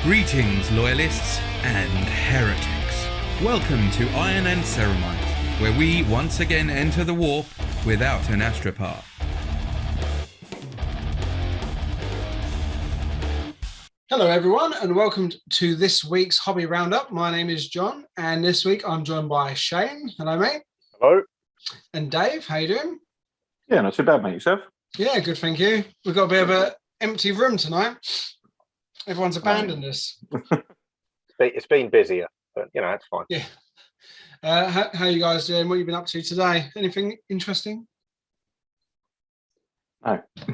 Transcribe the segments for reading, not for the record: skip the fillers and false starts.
Greetings, loyalists and heretics. Welcome to Iron and Ceramite, where we once again enter the warp without an astropath. Hello everyone and welcome to this week's Hobby Roundup. My name is John and this week I'm joined by Shane. Hello mate. Hello. And Dave, how you doing? Yeah, not too bad, mate. Yourself? Yeah, good, thank you. We've got a bit of an empty room tonight. Everyone's abandoned us. It's been busier, but you know, it's fine. Yeah. How you guys doing? What have you been up to today? Anything interesting? No. No.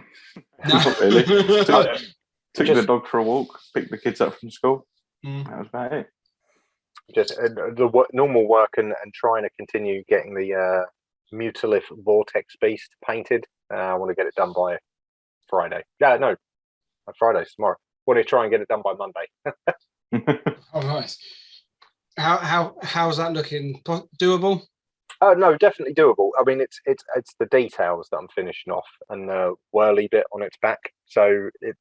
Not really. Took the dog for a walk, picked the kids up from school. That was about it. Just the normal work and trying to continue getting the Mutalith Vortex Beast painted. I want to get it done by Friday. Yeah, no, Friday's tomorrow. Want to try and get it done by Monday. Oh, nice. How's that looking? Doable? Oh no, definitely doable. I mean, it's the details that I'm finishing off and the whirly bit on its back. So it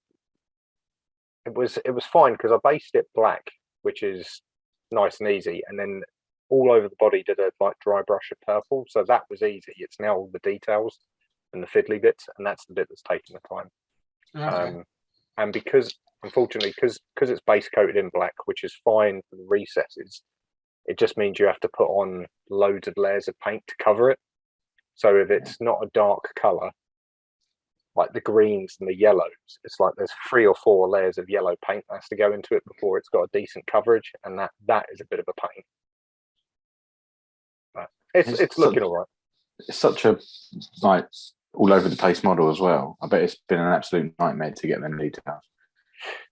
was fine because I based it black, which is nice and easy, and then all over the body did a like dry brush of purple. So that was easy. It's now all the details and the fiddly bits, and that's the bit that's taking the time. Okay. And because unfortunately, because it's base coated in black, which is fine for the recesses, it just means you have to put on loads of layers of paint to cover it. So if it's not a dark color, like the greens and the yellows, it's like there's 3 or 4 layers of yellow paint that has to go into it before it's got a decent coverage, and that is a bit of a pain. But it's looking all right. It's such a like all over the place model as well. I bet it's been an absolute nightmare to get them details.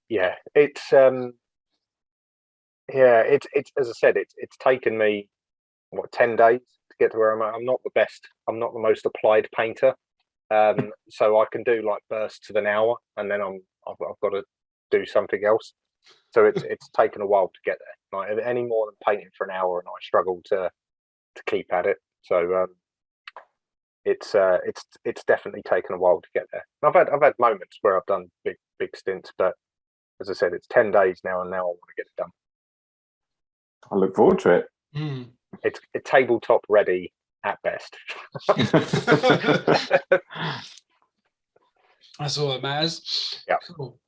Yeah, it's as I said, it's taken me 10 days to get to where I'm at. I'm not the best. I'm not the most applied painter. So I can do like bursts of an hour, and then I've got to do something else. So it's taken a while to get there. Like any more than painting for an hour, and I struggle to keep at it. So it's definitely taken a while to get there. And I've had moments where I've done big stints, but as I said, it's 10 days now, and now I want to get it done. I look forward to it. It's tabletop ready at best. That's all that matters. Yeah. Cool.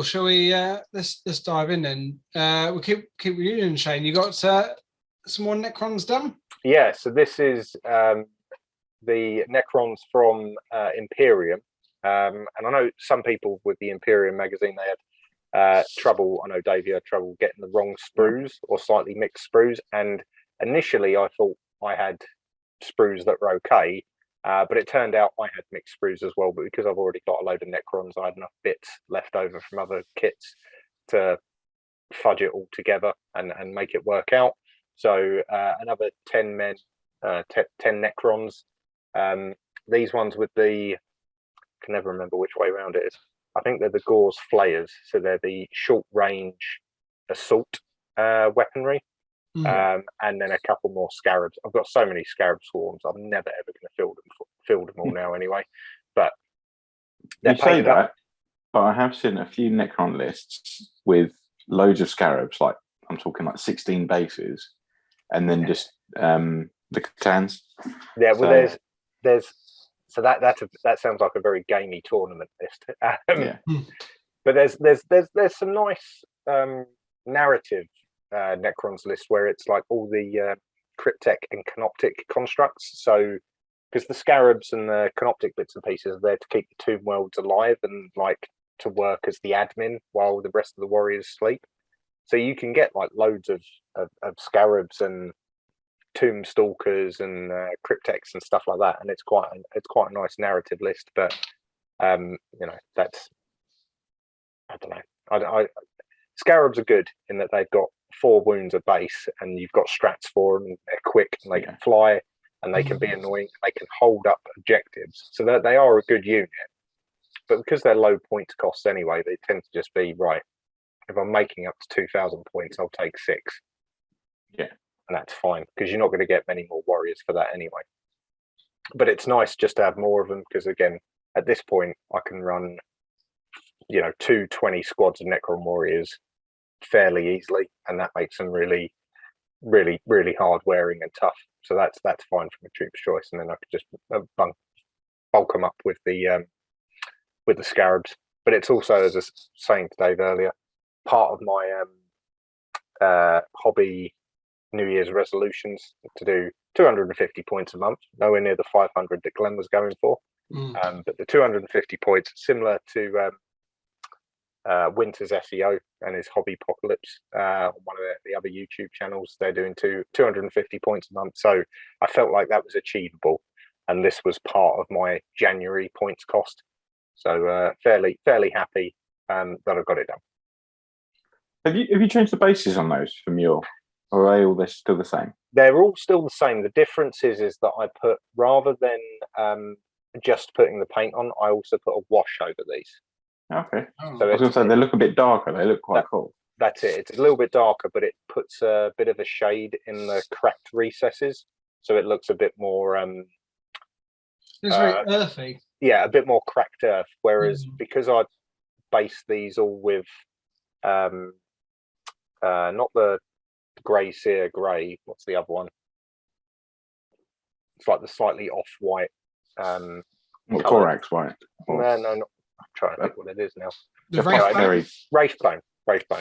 Shall we? Let's dive in then. We'll keep with you and Shane. You got some more Necrons done? Yeah. So this is the Necrons from Imperium, and I know some people with the Imperium magazine they had trouble. I know Dave, you had trouble getting the wrong sprues or slightly mixed sprues, and initially I thought I had sprues that were okay, but it turned out I had mixed sprues as well. But because I've already got a load of Necrons, I had enough bits left over from other kits to fudge it all together and make it work out. So another 10 men, 10 Necrons. These ones with the, I can never remember which way around it is. I think they're the Gauze Flayers, so they're the short range assault weaponry. And then a couple more Scarabs. I've got so many Scarab swarms. I'm never ever going to field them all now anyway. But you say that, but I have seen a few Necron lists with loads of Scarabs. Like I'm talking like 16 bases, and then just the clans. Yeah, well, there's so that sounds like a very gamey tournament list. Yeah. But there's some nice narrative Necrons list where it's like all the cryptek and canoptic constructs. So because the Scarabs and the canoptic bits and pieces are there to keep the Tomb Worlds alive and like to work as the admin while the rest of the warriors sleep. So you can get like loads of Scarabs and Tomb Stalkers and crypteks and stuff like that, and it's quite a nice narrative list. But you know, that's, I don't know. Scarabs are good in that they've got 4 wounds a base, and you've got strats for them. They're quick, and they can fly, and they can be annoying. They can hold up objectives, so that they are a good unit. But because they're low points costs anyway, they tend to just be right. If I'm making up to 2,000 points, I'll take 6. Yeah, and that's fine because you're not going to get many more warriors for that anyway. But it's nice just to have more of them because again, at this point, I can run, 2 20 squads of Necron warriors fairly easily, and that makes them really, really, really hard wearing and tough. So that's fine from a trooper's choice, and then I could just bulk them up with the scarabs. But it's also, as I was saying to Dave earlier, part of my hobby New Year's resolutions to do 250 points a month, nowhere near the 500 that Glenn was going for. But the 250 points, similar to Winter's SEO and his Hobby Apocalypse, one of the other YouTube channels, they're doing 250 points a month. So I felt like that was achievable, and this was part of my January points cost. So fairly happy that I got it done. Have you changed the bases on those from your, or are they all still the same? They're all still the same. The difference is that I put, rather than just putting the paint on, I also put a wash over these. Okay. Oh. So I was going to say they look a bit darker. They look quite cool. That's it. It's a little bit darker, but it puts a bit of a shade in the cracked recesses, so it looks a bit more. It's very earthy. Yeah, a bit more cracked earth. Whereas because I based these all with, not the grey sear grey. What's the other one? It's like the slightly off-white. What, Corax white? No, not. I'm trying to think what it is now. The Wraithbone.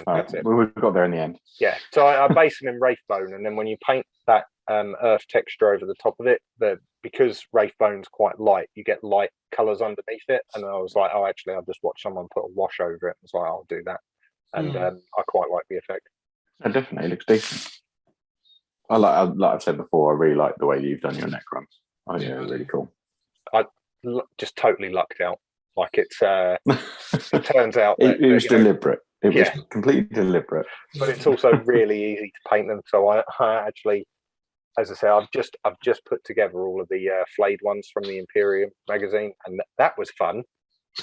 That's it. We got there in the end. Yeah. So I base them in Wraithbone, and then when you paint that earth texture over the top of it, because Wraithbone's quite light, you get light colours underneath it. And I was like, oh, actually, I've just watched someone put a wash over it. I was like, I'll do that, and I quite like the effect. It definitely looks decent. Like I've said before, I really like the way you've done your Necrons. I think they're really cool. I just totally lucked out. Like it's it turns out that, it was deliberate. It was completely deliberate. But it's also really easy to paint them. So I actually, as I say, I've just put together all of the flayed ones from the Imperium magazine, and that was fun.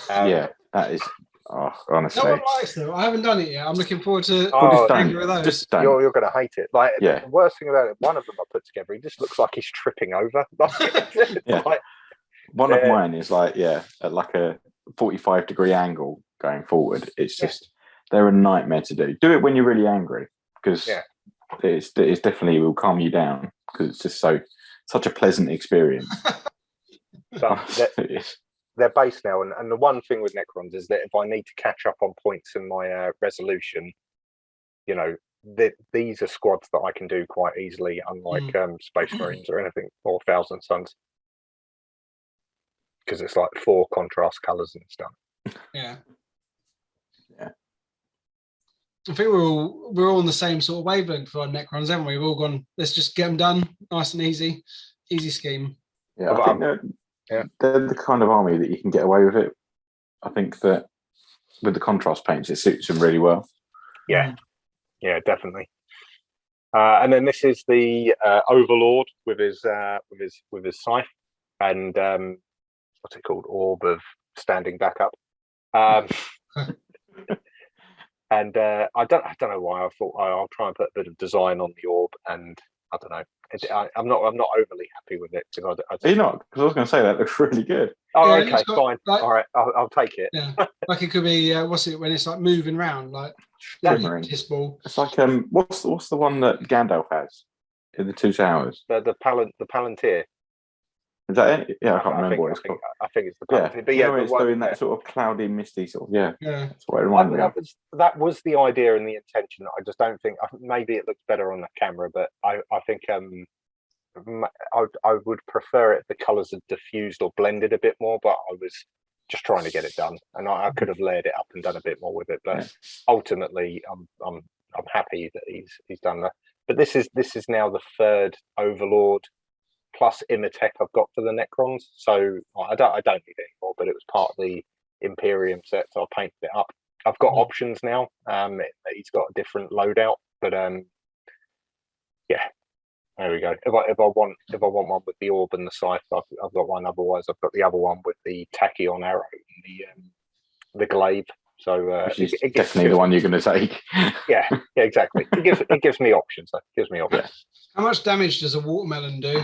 Yeah, that is. Oh, honestly, no one likes them. I haven't done it yet. I'm looking forward to those. Just don't. You're going to hate it. Like the worst thing about it, one of them I put together, he just looks like he's tripping over. One of mine is like at like a 45-degree angle going forward. It's just they're a nightmare to do. Do it when you're really angry, because it's definitely will calm you down, because it's just such a pleasant experience. So they're based now, and the one thing with Necrons is that if I need to catch up on points in my resolution, you know, these are squads that I can do quite easily, unlike Space Marines or anything, or Thousand Suns, because it's like 4 contrast colours and stuff. Yeah. I think we're all on the same sort of wavelength for our Necrons, haven't we? We've all gone, let's just get them done, nice and easy scheme. Yeah, I think they're the kind of army that you can get away with it. I think that with the contrast paints, it suits them really well. Yeah, definitely. And then this is the Overlord with his scythe and what's it called? Orb of standing back up. And I don't know why I thought I'll try and put a bit of design on the orb, and I don't know. I'm not overly happy with it. Are you not? Because I was going to say that looks really good. Oh, okay, fine. All right, I'll take it. Yeah, like it could be what's it when it's like moving around, like shimmering. It's like what's the one that Gandalf has in the Two Towers? The Palantir. Is that it? Yeah, I can't remember what it's called. I think it's the Palantir. Yeah, but it's doing that sort of cloudy, misty sort of. Yeah. That's what it reminded me of. That was the idea and the intention. I just don't think. Maybe it looks better on that camera, but I think I would prefer it if the colours had diffused or blended a bit more. But I was just trying to get it done, and I could have layered it up and done a bit more with it. But ultimately, I'm happy that he's done that. But this is now the 3rd Overlord plus Imatech I've got for the Necrons, so I don't need it anymore. But it was part of the Imperium set, so I painted it up. I've got options now. He's got a different loadout, but there we go. If I want one with the orb and the scythe, I've got one. Otherwise, I've got the other one with the tachyon arrow and the glaive. So it's definitely the one you're going to take. yeah, exactly. It gives me options. Yeah. How much damage does a watermelon do?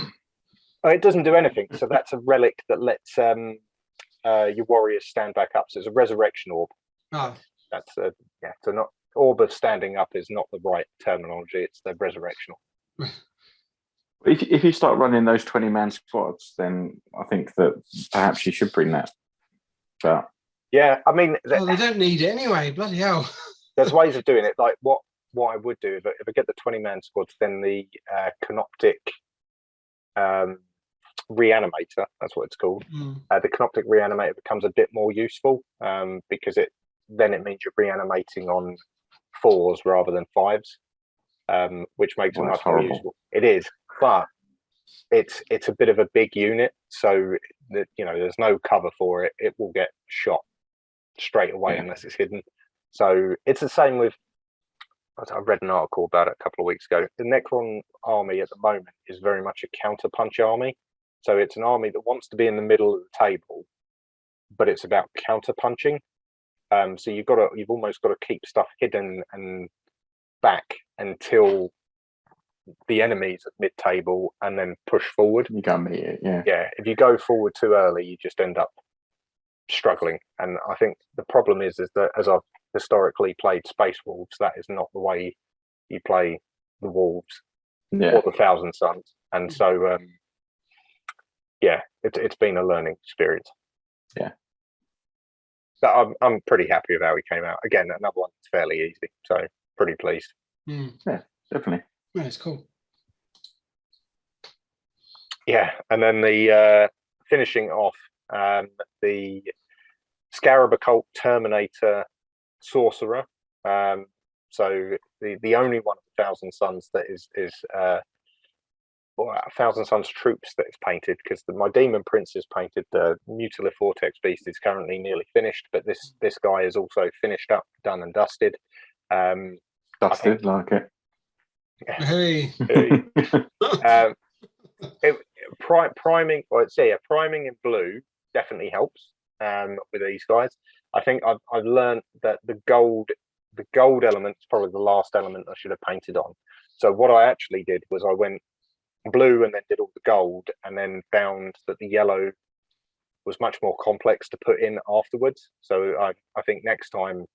It doesn't do anything. So that's a relic that lets your warriors stand back up. So it's a resurrection orb. Oh, That's so not Orb of standing up is not the right terminology. It's the resurrectional. If you start running those 20-man squads, then I think that perhaps you should bring that. But yeah, I mean, they don't need it anyway. Bloody hell! There's ways of doing it. Like what I would do if I get the 20-man squads, then the canoptic reanimator. That's what it's called. The canoptic reanimator becomes a bit more useful because it means you're reanimating on 4s rather than 5s, which makes it much more useful. It is, but it's a bit of a big unit, so that there's no cover for it. It will get shot straight away unless it's hidden. So it's the same with. I read an article about it a couple of weeks ago. The Necron army at the moment is very much a counterpunch army. So it's an army that wants to be in the middle of the table, but it's about counterpunching. So you've almost got to keep stuff hidden and back until the enemy's at mid-table, and then push forward. You can't meet it, yeah. Yeah, if you go forward too early, you just end up struggling. And I think the problem is that as I've historically played Space Wolves, that is not the way you play the Wolves or the Thousand Sons. And so, it's been a learning experience. Yeah. But I'm pretty happy with how he came out. Again, another one that's fairly easy, so pretty pleased. Yeah, definitely. Yeah, it's cool. Yeah, and then the finishing off the Scarab Occult Terminator Sorcerer. So the only one of the Thousand Sons that is Thousand Sons troops that is painted, because my Demon Prince is painted. The Mutilith Vortex Beast is currently nearly finished, but this guy is also finished up, done and dusted. Dusted, like it. Hey. Priming, priming in blue definitely helps with these guys. I think I've learned that the gold element is probably the last element I should have painted on. So what I actually did was I went blue and then did all the gold, and then found that the yellow was much more complex to put in afterwards. So I think next time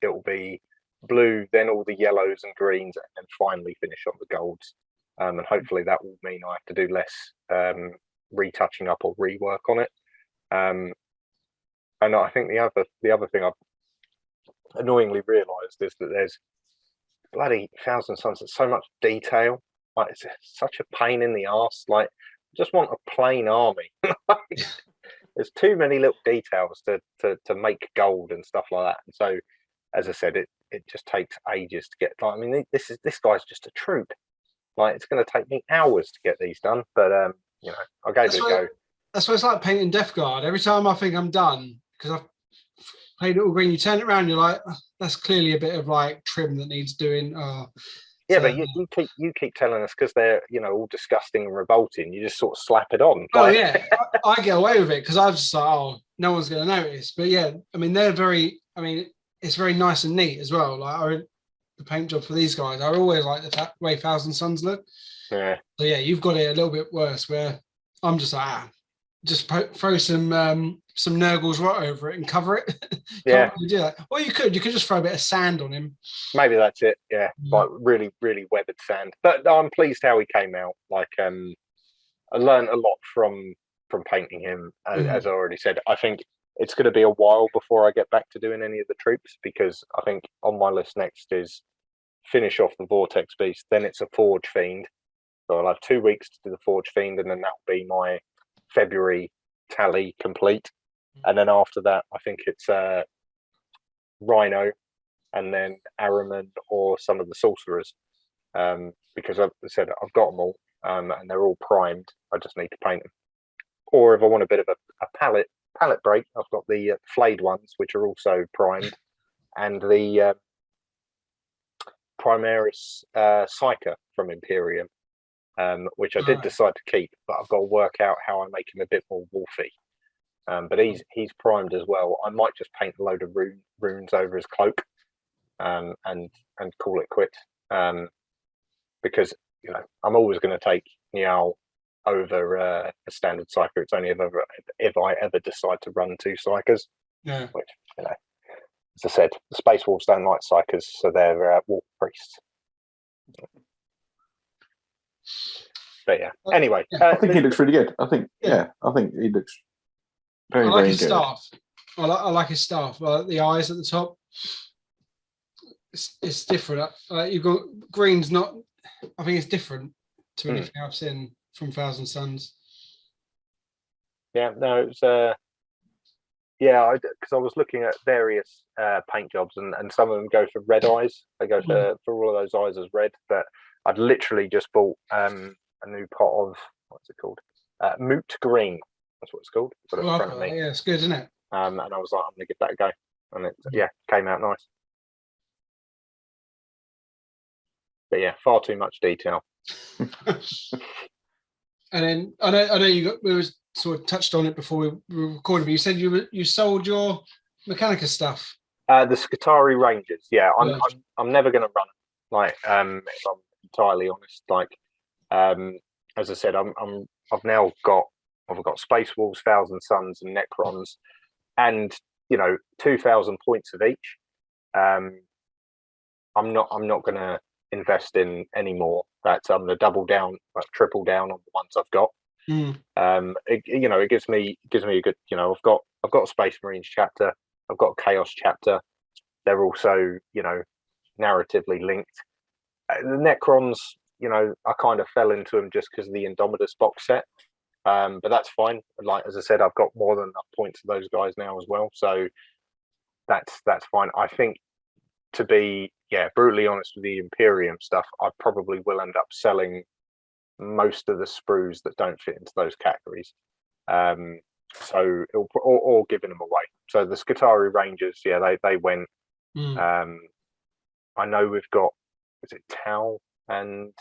it will be blue, then all the yellows and greens, and then finally finish on the golds. And hopefully that will mean I have to do less retouching up or rework on it. And I think the other thing I've annoyingly realised is that there's bloody Thousand Sons. There's so much detail. Like, it's such a pain in the arse. Like, I just want a plain army. There's too many little details to make gold and stuff like that. And so, as I said, it just takes ages to get. Like, I mean, this guy's just a troop. Like, it's going to take me hours to get these done. But I gave it a go. That's what it's like painting Death Guard. Every time I think I'm done, because I've painted it all green, you turn it around, you're like, oh, that's clearly a bit of like trim that needs doing. Yeah, but you keep telling us because they're all disgusting and revolting. You just sort of slap it on. Oh yeah, I get away with it because I just like, oh, no one's going to notice. But yeah, I mean it's very nice and neat as well. Like the paint job for these guys, I always like the way Thousand Sons look. Yeah. So yeah, you've got it a little bit worse. Where I'm just like, just throw some Nurgle's rot over it and cover it. Yeah. You do that. Or you could just throw a bit of sand on him. Maybe that's it. Yeah, like really, really weathered sand. But I'm pleased how he came out. Like, I learned a lot from painting him. As I already said, I think it's going to be a while before I get back to doing any of the troops, because I think on my list next is finish off the Vortex Beast. Then it's a Forge Fiend. So I'll have 2 weeks to do the Forge Fiend, and then that'll be my February tally complete. And then after that, I think it's Rhino, and then Araman or some of the Sorcerers, because I've said I've got them all, and they're all primed. I just need to paint them. Or if I want a bit of a palette break, I've got the flayed ones, which are also primed, and the Primaris Psyker from Imperium, which I did decide to keep, but I've got to work out how I make him a bit more wolfy. But he's primed as well. I might just paint a load of runes over his cloak, and call it quits. Because I'm always going to take Niall over a standard Psyker. It's only if I ever decide to run 2 Psykers. Yeah. Which as I said, the Space Wolves don't like psychers, so they're wolf priests. But yeah, anyway, I think he looks really good. I think he looks very, I like very his good. staff. I like his staff. I like the eyes at the top. It's different. You've got green's not. I think it's different to anything I've seen from Thousand Suns. Yeah, no, it was. Because I was looking at various paint jobs, and some of them go for red eyes. They go for all of those eyes as red. But I'd literally just bought a new pot of what's it called? Moot green. That's what it's called. Got it in front of me. Yeah, it's good, isn't it? And I was like, I'm gonna give that a go, and it came out nice. But yeah, far too much detail. And then I know we were sort of touched on it before we were recording, but you said you sold your Mechanica stuff. The Skitarii Rangers, I'm never going to run it. Like, if I'm entirely honest, like, as I said, I've got Space Wolves, Thousand Suns, and Necrons, and 2,000 points of each. I'm not going to invest in any more. That's I'm going to double down, triple down on the ones I've got. It gives me a good. I've got a Space Marines chapter. I've got a Chaos chapter. They're also narratively linked. The Necrons, I kind of fell into them just because of the Indomitus box set. But that's fine. Like as I said, I've got more than enough points of those guys now as well. So that's fine. I think to be brutally honest with the Imperium stuff, I probably will end up selling most of the sprues that don't fit into those categories. So or giving them away. So the Skitarii Rangers, they went. I know we've got, is it Tau and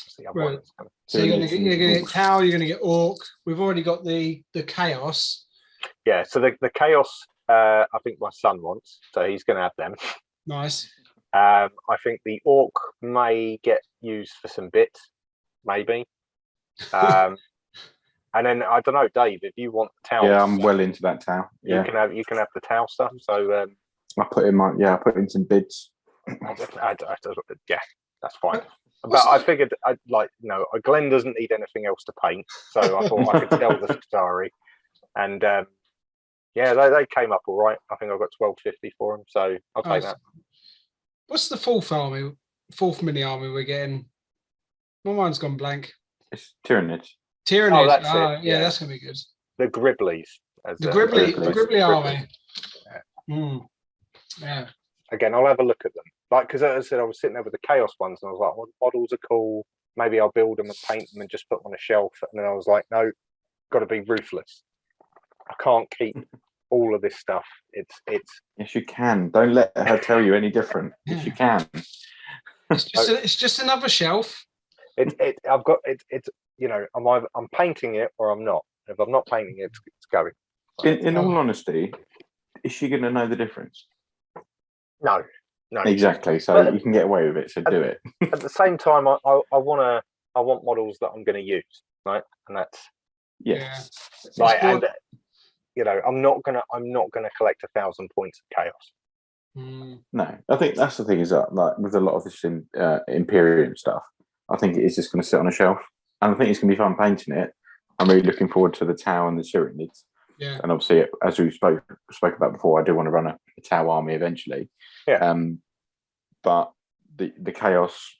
what's the other one? So you're gonna get Tau, you're gonna get Orc. We've already got the Chaos. Yeah, so the Chaos, I think my son wants, so he's gonna have them. Nice. I think the Orc may get used for some bits, maybe. And then I don't know, Dave, if you want the Tau. Yeah, I'm well into that Tau. Yeah. You can have the Tau stuff. So I put in some bids. Yeah, that's fine. But I figured Glenn doesn't need anything else to paint, so I thought I could sell the Skitarii. And they came up all right. I think I got 12.50 for them, so I'll take that. What's the fourth mini army we're getting? My mind's gone blank. It's Tyranids. Tyranids. Oh, that's it. Yeah, that's gonna be good. The Griblies. The Gribbly army. Yeah. Again, I'll have a look at them. Like, because as I said, I was sitting there with the Chaos ones, and I was like, well, models are cool. Maybe I'll build them and paint them and just put them on a shelf. And then I was like, no, got to be ruthless. I can't keep all of this stuff. It's. Yes, you can. Don't let her tell you any different. Yes, you can. It's just another shelf. I've got it. It's I'm painting it or I'm not. If I'm not painting it, it's going. In all honesty, is she going to know the difference? No. Exactly. So you can get away with it. So do it. At the same time, I want models that I'm going to use, right? And that's like, and I'm not gonna collect 1,000 points of Chaos. No, I think that's the thing is that like with a lot of this Imperium stuff, I think it is just going to sit on a shelf, and I think it's going to be fun painting it. I'm really looking forward to the Tau and the Tyranids. Yeah. And obviously, as we spoke about before, I do want to run a Tau army eventually. Yeah. But the Chaos,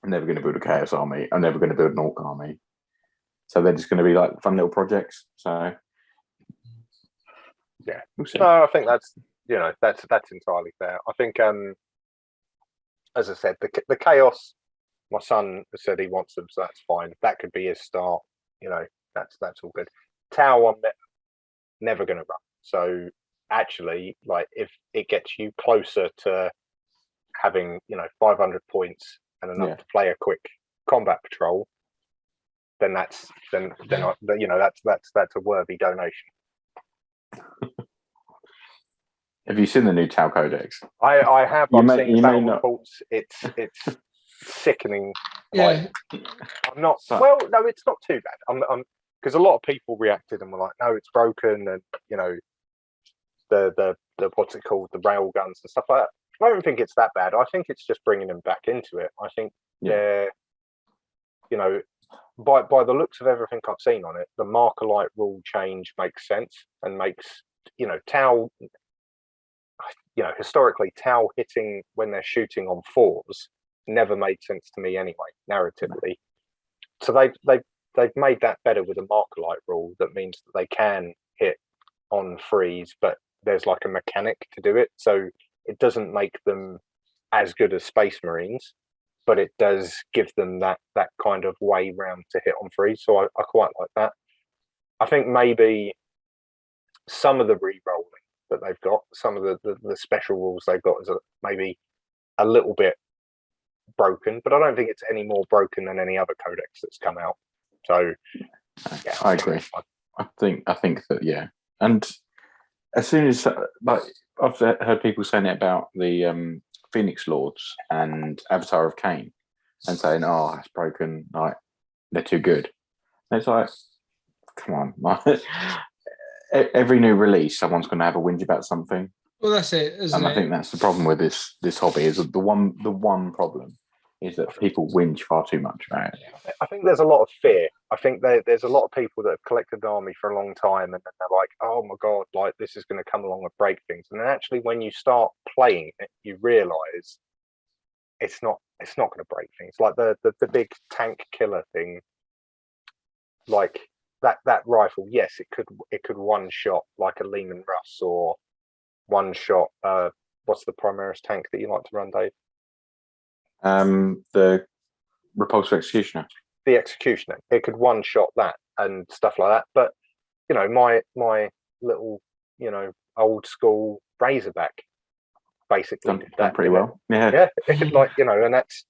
I'm never going to build a Chaos army. I'm never going to build an Orc army. So they're just going to be like fun little projects. So yeah. We'll see. No, I think that's entirely fair. I think as I said, the Chaos, my son has said he wants them, so that's fine. That could be his start. That's all good. Tau, I'm never going to run. So actually, like if it gets you closer to having 500 points and enough to play a quick combat patrol, then that's a worthy donation. Have you seen the new Tau Codex? I have. I've seen the battle not. reports. It's sickening. Yeah. I'm not. Well, no, it's not too bad. I'm because a lot of people reacted and were like, "No, it's broken," and the what's it called, the rail guns and stuff like that. I don't think it's that bad. I think it's just bringing them back into it. I think they're, you know, by the looks of everything I've seen on it, the marker light rule change makes sense and makes, you know, Tau, you know, historically Tau hitting when they're shooting on 4s never made sense to me anyway, narratively. So they've made that better with a marker light rule that means that they can hit on 3s, but there's like a mechanic to do it. So it doesn't make them as good as Space Marines, but it does give them that kind of way round to hit on 3s. So I quite like that. I think maybe some of the re-rolling that they've got, some of the special rules they've got is maybe a little bit broken, but I don't think it's any more broken than any other codex that's come out. So yeah, I agree. I think that and as soon as like I've heard people saying it about the Phoenix Lords and Avatar of Cain, and saying, "Oh, it's broken. Like they're too good." And it's like, come on, like, every new release, someone's going to have a whinge about something. Well, that's it, isn't it? I think that's the problem with this hobby. Is the one problem is that people whinge far too much about it. I think there's a lot of fear. I think there's a lot of people that have collected an army for a long time, and then they're like, "Oh my god, like this is going to come along and break things." And then actually, when you start playing it, you realise it's not going to break things. Like the big tank killer thing, like that rifle. Yes, it could one shot like a Lehman Russ, or one shot. What's the Primaris tank that you like to run, Dave? The Repulsor Executioner. The Executioner. It could one shot that and stuff like that. But you know, my little, you know, old school Razorback basically done that pretty well. Yeah. Like, you know, and that's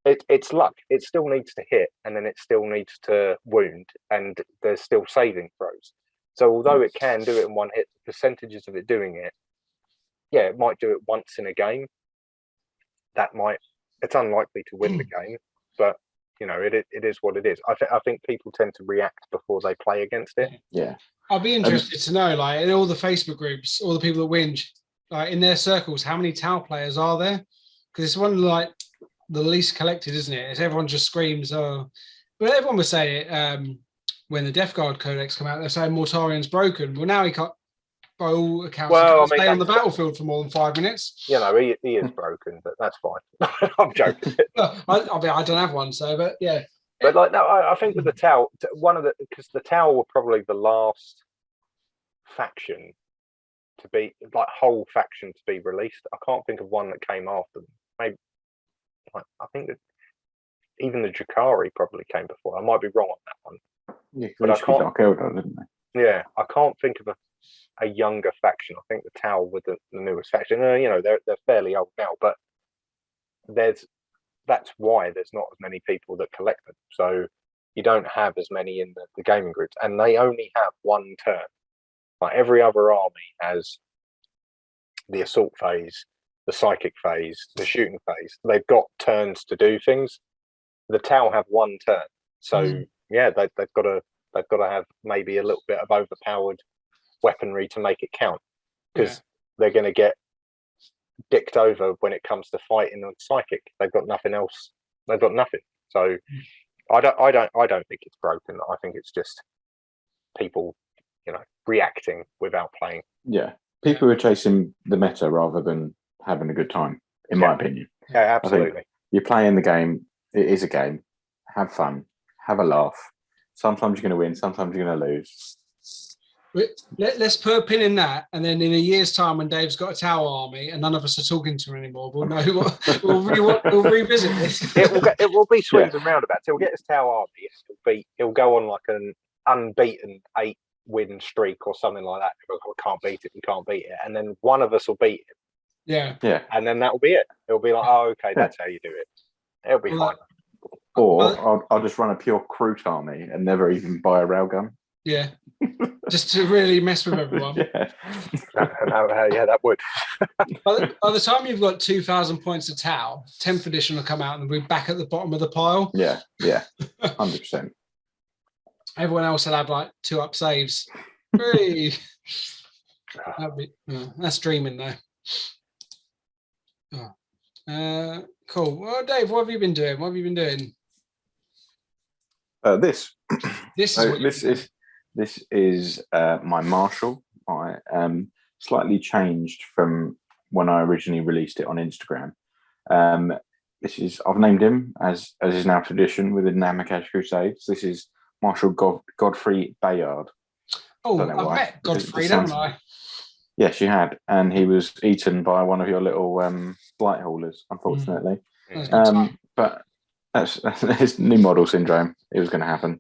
it's luck. It still needs to hit, and then it still needs to wound, and there's still saving throws. So although it can do it in one hit, the percentages of it doing it, it might do it once in a game. It's unlikely to win the game, but you know, it is what it is. I think people tend to react before they play against it. Yeah, I'll be interested to know, like, in all the Facebook groups, all the people that whinge, like in their circles, how many Tau players are there? Because it's one of like the least collected, isn't it? It's everyone just screams, "Oh!" But everyone was saying it when the Death Guard Codex come out. They're saying Mortarian's broken. Well, now he can't. By all accounts, he can't stay on the battlefield for more than 5 minutes. You know, he is broken, but that's fine. I'm joking. Well, I don't have one, so, but yeah. But like, no, I think with the Tau, because the Tau were probably the last faction to be, like, whole faction to be released. I can't think of one that came after them. Maybe, like, I think that even the Drakari probably came before. I might be wrong on that one. Yeah, but I can't. Dark Eldar, didn't they? Yeah, I can't think of a younger faction. I think the Tau were the newest faction. You know, they're fairly old now, but that's why there's not as many people that collect them. So you don't have as many in the gaming groups, and they only have one turn. Like every other army has the assault phase, the psychic phase, the shooting phase. They've got turns to do things. The Tau have one turn, so yeah, they've got to have maybe a little bit of overpowered weaponry to make it count, because they're going to get dicked over when it comes to fighting on psychic. They've got nothing else. They've got nothing. So I don't think it's broken. I think it's just people, you know, reacting without playing. Yeah, people are chasing the meta rather than having a good time, in my opinion. Yeah, absolutely. You're playing the game. It is a game. Have fun. Have a laugh. Sometimes you're going to win. Sometimes you're going to lose. Let's put a pin in that, and then in a year's time, when Dave's got a Tau army and none of us are talking to him anymore, we'll know what we'll revisit this. It will be swings and roundabouts. He'll get his Tau army. He'll go on like an unbeaten 8-win streak or something like that. We can't beat it. We can't beat it, and then one of us will beat him. Yeah. And then that'll be it. It'll be like, oh, okay, that's how you do it. It'll be fine. Or I'll just run a pure Kroot army and never even buy a railgun. Yeah. Just to really mess with everyone. Yeah, that would. By the time you've got 2,000 points of Tau, 10th edition will come out and we'll be back at the bottom of the pile. Yeah, 100%. Everyone else will have like 2 up saves. Hey. That's dreaming though. Cool. Well, Dave, what have you been doing? What have you been doing? This. This is This is my Marshall. I slightly changed from when I originally released it on Instagram. I've named him as is now tradition within Namakash Crusades. This is Marshall Godfrey Bayard. Oh, I've met Godfrey, haven't I? Yes, you had, and he was eaten by one of your little blight haulers, unfortunately. But that's new model syndrome. It was going to happen.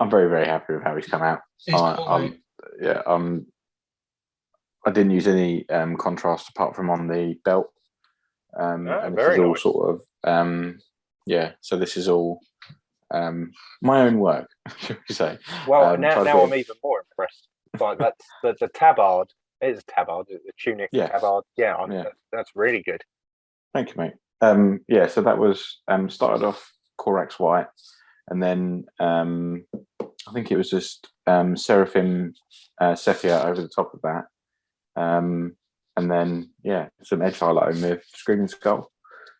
I'm very, very happy with how he's come out. I didn't use any contrast apart from on the belt. And this is all sort of so this is all my own work, should we say. Well, now I'm even more impressed. Like that's the tabard. It is a tabard, the tunic tabard. That's really good. Thank you, mate. So that was started off Corax White, and then I think it was just Seraphim Sepia over the top of that. And then some edge highlighting with Screaming Skull.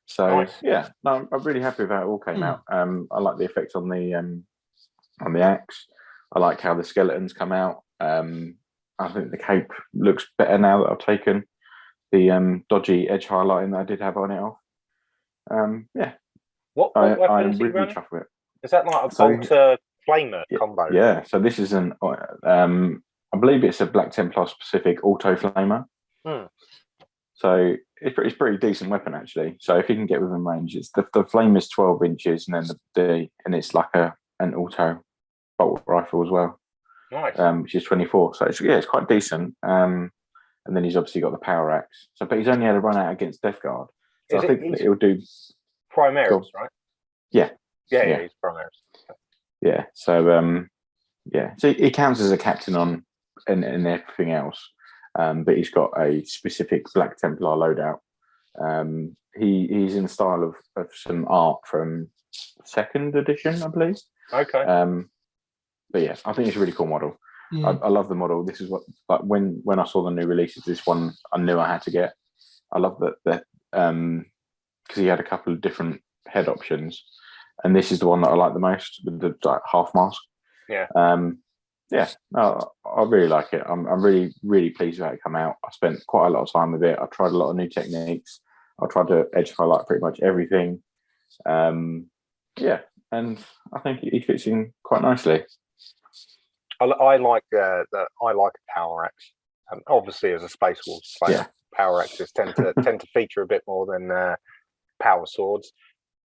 So nice. I'm really happy with how it all came out. I like the effect on the axe. I like how the skeletons come out. I think the cape looks better now that I've taken the dodgy edge highlighting that I did have on it off. What I'm really chuffed with it. Is that like a bolter flamer combo? Yeah. So this is an I believe it's a Black Templar specific auto flamer. So it's pretty decent weapon actually. So if you can get within range, it's the flame is 12 inches, and then and it's like an auto bolt rifle as well. Nice. Which is 24. So it's quite decent. And then he's obviously got the power axe. So, but he's only had a run out against Death Guard. So I think it'll do. Primaris, right? Yeah, he's Primaris. Yeah. So so he counts as a captain on and everything else. But he's got a specific Black Templar loadout. He's in the style of some art from 2nd edition, I believe. Okay. But I think it's a really cool model. I love the model. This is what, like, when I saw the new releases, this one I knew I had to get. I love that because he had a couple of different head options, and this is the one that I like the most with the half mask. I really like it. I'm really, really pleased with how it come out. I spent quite a lot of time with it. I tried a lot of new techniques. I tried to edge highlight pretty much everything. And I think he fits in quite nicely. I like a power axe. Obviously, as a Space Wolves player, power axes tend to feature a bit more than power swords.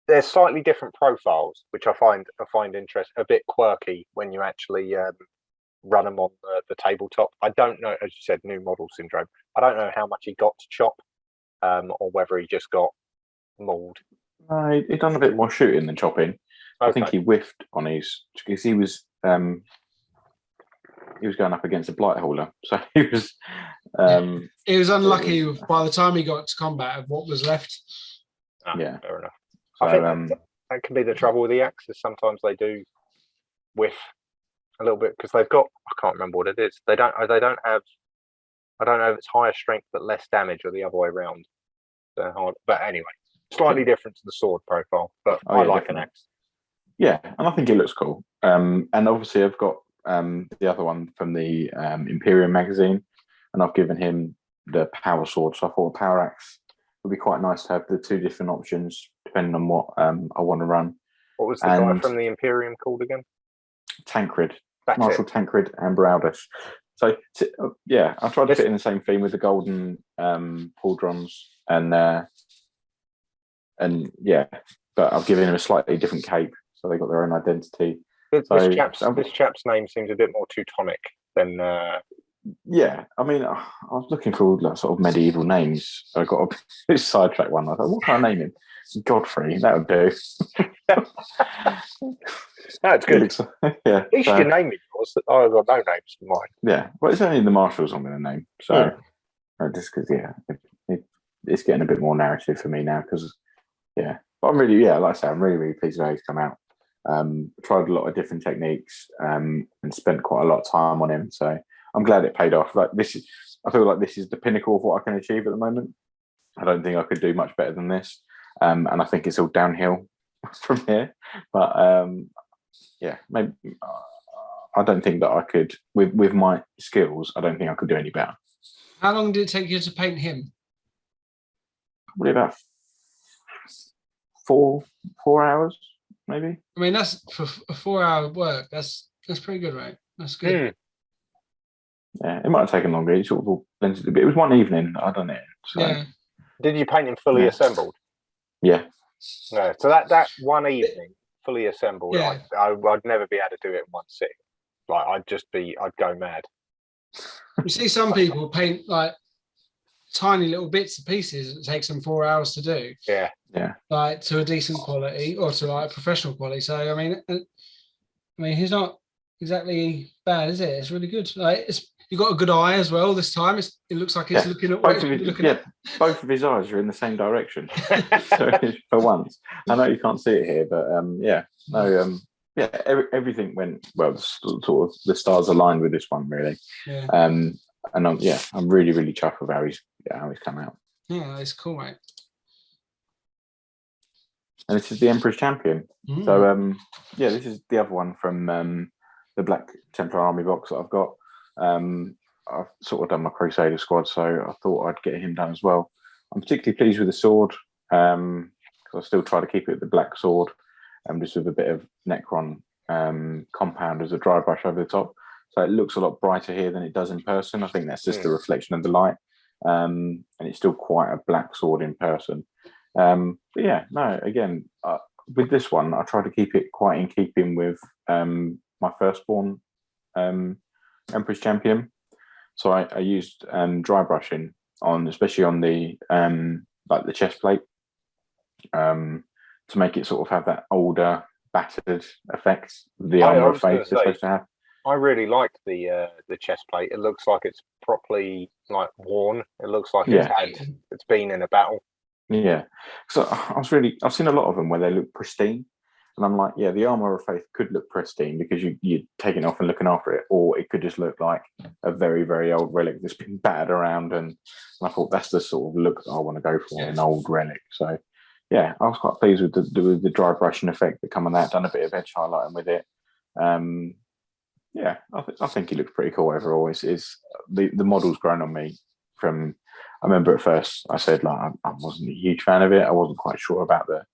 They're slightly different profiles, which I find interesting, a bit quirky when you actually run them on the tabletop. I don't know, as you said, new model syndrome. I don't know how much he got to chop, or whether he just got mauled. He done a bit more shooting than chopping. Okay. I think he whiffed on his, because he was going up against a blight hauler, so he was. He was unlucky by the time he got to combat of what was left. Fair enough. I think that can be the trouble with the axes. Sometimes they do whiff a little bit because they've got, I can't remember what it is. They don't have, I don't know if it's higher strength but less damage or the other way around. They're hard, but anyway, slightly different to the sword profile. But I like definitely. An axe. Yeah, and I think it looks cool. And obviously I've got the other one from the Imperium magazine, and I've given him the power sword. So I thought a power axe would be quite nice to have the two different options depending on what I want to run. What was the guy from the Imperium called again? Tancred. Marshal Tancred and Browdus. So I tried to fit in the same theme with the golden pauldrons but I've given him a slightly different cape, so they got their own identity. This chap's name seems a bit more Teutonic than. I mean, I was looking for all sort of medieval names. So I got a bit sidetracked one. I thought, what can I name him? Godfrey, that would do. That's good. Yeah. At least your name is yours. I've got no names in mind. Yeah, well, it's only the Marshals I'm going to name. So just because, it's getting a bit more narrative for me now. Because, but I'm really, like I say, I'm really, really pleased with how he's come out. Tried a lot of different techniques and spent quite a lot of time on him. So I'm glad it paid off. I feel like this is the pinnacle of what I can achieve at the moment. I don't think I could do much better than this, and I think it's all downhill from here. But maybe I don't think that I could, with my skills, I don't think I could do any better. How long did it take you to paint him? Probably about 4 hours, maybe. I mean, that's for a 4-hour work. That's pretty good, right? That's good. Yeah, it might have taken longer. It sort of all blended a bit. It was one evening I done it. So. Yeah. Did you paint him fully assembled? Yeah. No. So that one evening, fully assembled, Yeah. I'd never be able to do it in one sitting. Like I'd go mad. You see some people paint like tiny little bits and pieces. It takes them 4 hours to do. Yeah. Like to a decent quality or to like professional quality. So I mean, he's not exactly bad, is it? It's really good. Like you got a good eye as well this time. It looks like he's looking at both of his eyes are in the same direction. So for once, I know you can't see it here, but everything went well. Sort of the stars aligned with this one, really. Yeah. And I'm really, really chuffed with how he's come out. Yeah, it's cool, mate. And this is the Emperor's Champion. So this is the other one from the Black Templar Army box that I've got. I've sort of done my Crusader squad, so I thought I'd get him done as well. I'm particularly pleased with the sword because I still try to keep it the black sword, just with a bit of Necron compound as a dry brush over the top. So it looks a lot brighter here than it does in person. I think that's just the reflection of the light, and it's still quite a black sword in person. With this one, I try to keep it quite in keeping with my firstborn Emperor's Champion. So I used dry brushing especially on the the chest plate to make it sort of have that older, battered effect the armor of faith is supposed to have. I really like the chest plate. It looks like it's properly like worn. It looks like it's been in a battle. Yeah. So I've seen a lot of them where they look pristine. And I'm like, the armor of faith could look pristine because you're taking it off and looking after it, or it could just look like a very, very old relic that's been battered around. And I thought that's the sort of look that I want to go for, an old relic. So, I was quite pleased with the dry brushing effect that come on that. Done a bit of edge highlighting with it. I think he looks pretty cool overall. It's the model's grown on me from. I remember at first I said I wasn't a huge fan of it. I wasn't quite sure about the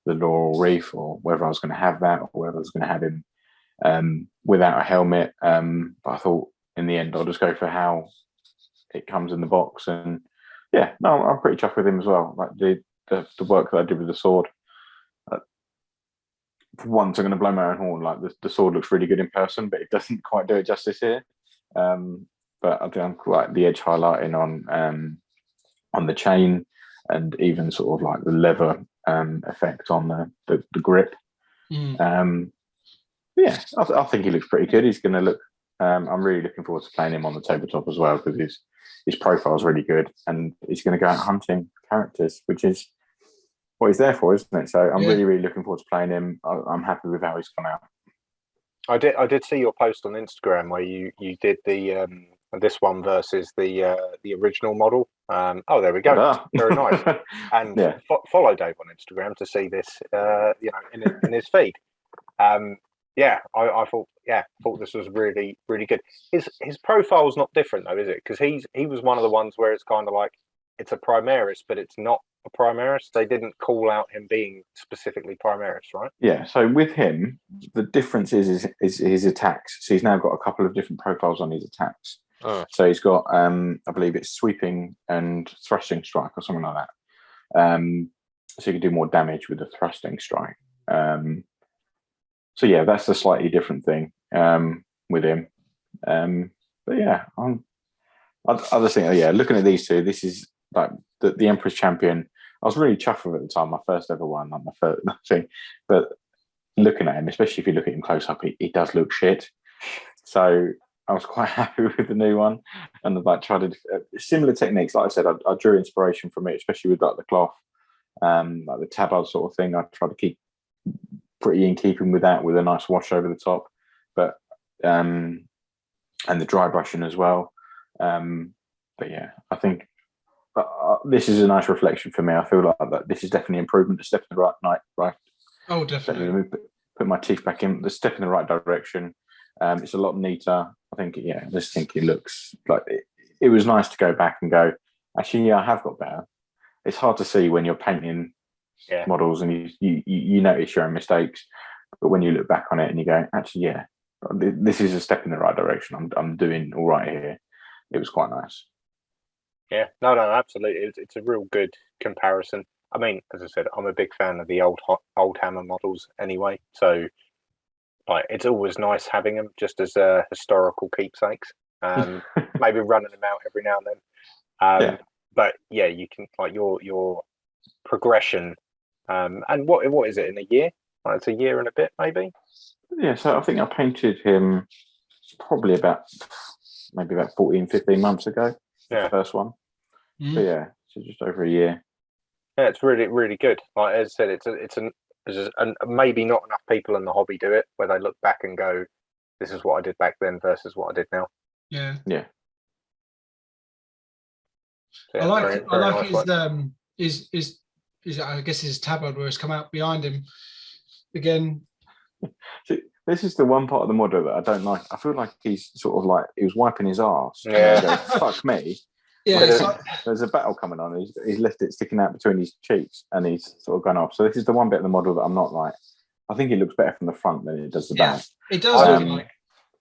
laurel wreath or whether I was going to have that or whether I was going to have him without a helmet. But I thought in the end I'll just go for how it comes in the box. And I'm pretty chuffed with him as well. Like the work that I did with the sword. For once, I'm going to blow my own horn. Like the sword looks really good in person, but it doesn't quite do it justice here. But I think like the edge highlighting on the chain and even sort of like the leather effect on the grip. I think he looks pretty good. He's going to look. I'm really looking forward to playing him on the tabletop as well because his profile is really good, and he's going to go out hunting characters, which is what he's there for, isn't it? So I'm really, really looking forward to playing him. I'm happy with how he's come out. I did see your post on Instagram where you did the this one versus the original model. There we go. Very nice. And follow Dave on Instagram to see this, in his feed. I thought this was really, really good. His profile's not different though, is it? Because he was one of the ones where it's kind of like it's a Primaris, but it's not a Primaris. They didn't call out him being specifically Primaris, right? Yeah. So with him, the difference is his attacks. So he's now got a couple of different profiles on his attacks. So he's got, I believe it's sweeping and thrusting strike or something like that. So you can do more damage with the thrusting strike. That's a slightly different thing with him. I just think, looking at these two, this is like the Emperor's Champion. I was really chuffed with it at the time, my first ever one, like my first thing. But looking at him, especially if you look at him close up, he does look shit. So I was quite happy with the new one, and like tried to similar techniques. Like I said, I drew inspiration from it, especially with like the cloth, like the tabard sort of thing. I tried to keep pretty in keeping with that, with a nice wash over the top, but and the dry brushing as well. But yeah, I think this is a nice reflection for me. I feel like that this is definitely improvement, a step in the right. Oh, definitely. Put my teeth back in. The step in the right direction. It's a lot neater. I think, I just think it looks like it was nice to go back and go, actually, yeah, I have got better. It's hard to see when you're painting models and you notice your own mistakes, but when you look back on it and you go, actually, yeah, this is a step in the right direction. I'm doing all right here. It was quite nice. Yeah, no, absolutely. It's a real good comparison. I mean, as I said, I'm a big fan of the old Hammer models anyway. So, like, it's always nice having them just as historical keepsakes. Maybe running them out every now and then. But yeah, you can like your progression. And what is it in a year? Like, it's a year and a bit, maybe. Yeah, so I think I painted him probably about 14, 15 months ago. The first one. But yeah, so just over a year. Yeah, it's really, really good. Like as I said, it's maybe not enough people in the hobby do it, where they look back and go, "This is what I did back then versus what I did now." Yeah. Yeah. So I like his I guess his tabard where it's come out behind him again. See, this is the one part of the model that I don't like. I feel like he's sort of like he was wiping his arse. Yeah. Goes, fuck me. Yeah. There's a battle coming on. He's left it sticking out between his cheeks, and he's sort of gone off. So this is the one bit of the model that I'm not like. I think it looks better from the front than it does the back. It does look like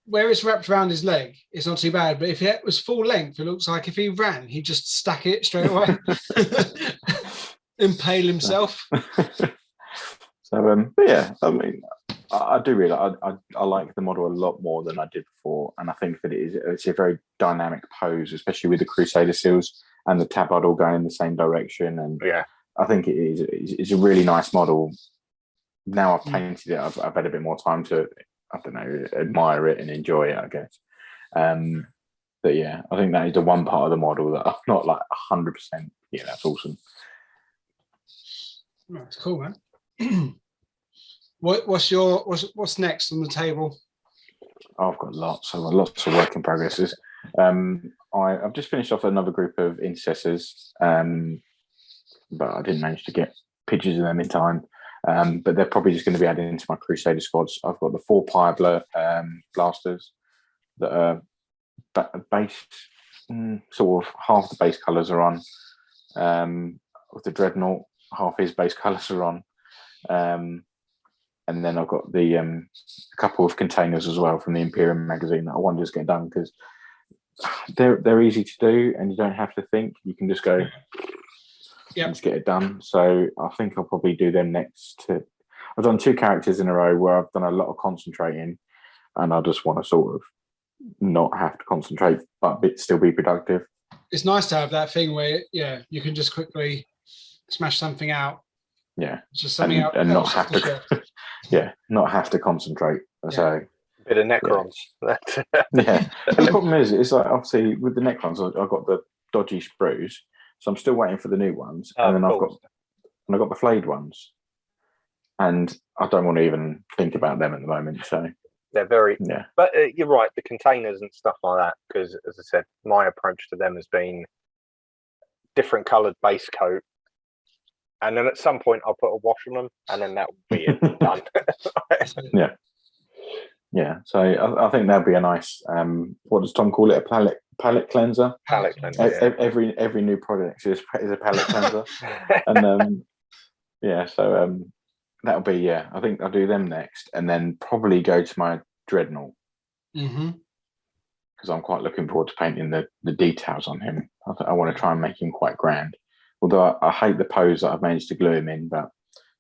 where it's wrapped around his leg. It's not too bad, but if it was full length, it looks like if he ran, he'd just stack it straight away, impale himself. So, but yeah, I mean, I do really I like the model a lot more than I did before, and I think that it's a very dynamic pose, especially with the Crusader seals and the tabard all going in the same direction. And I think it's a really nice model. Now I've painted it, I've had a bit more time to, I don't know, admire it and enjoy it, I guess. But yeah, I think that is the one part of the model that I'm not like 100%. Yeah, that's awesome. That's cool, man. What's next on the table? I've got lots of work in progresses. I've just finished off another group of intercessors, but I didn't manage to get pictures of them in time. But they're probably just going to be added into my Crusader squads. I've got the 4 Pyre blasters that are base, sort of half the base colours are on. With the Dreadnought, half his base colours are on. And then I've got the a couple of containers as well from the Imperium magazine that I want to just get done because they're easy to do and you don't have to think. You can just go, just get it done. So I think I'll probably do them next. I've done 2 characters in a row where I've done a lot of concentrating, and I just want to sort of not have to concentrate but still be productive. It's nice to have that thing where you can just quickly smash something out. Yeah, just something out and not have to. Not have to concentrate. So a bit of Necrons. Yeah. The problem is, it's like obviously with the Necrons, I've got the dodgy sprues, so I'm still waiting for the new ones, and then I've got the flayed ones, and I don't want to even think about them at the moment. So they're very But you're right, the containers and stuff like that. Because as I said, my approach to them has been different coloured base coat. And then at some point, I'll put a wash on them, and then that will be it, done. Yeah. So I think that'd be a nice. What does Tom call it? A palette cleanser. Palette cleanser. Every new product is a palette cleanser, and So that'll be I think I'll do them next, and then probably go to my Dreadnought. Because I'm quite looking forward to painting the details on him. I want to try and make him quite grand. Although I hate the pose that I've managed to glue him in, but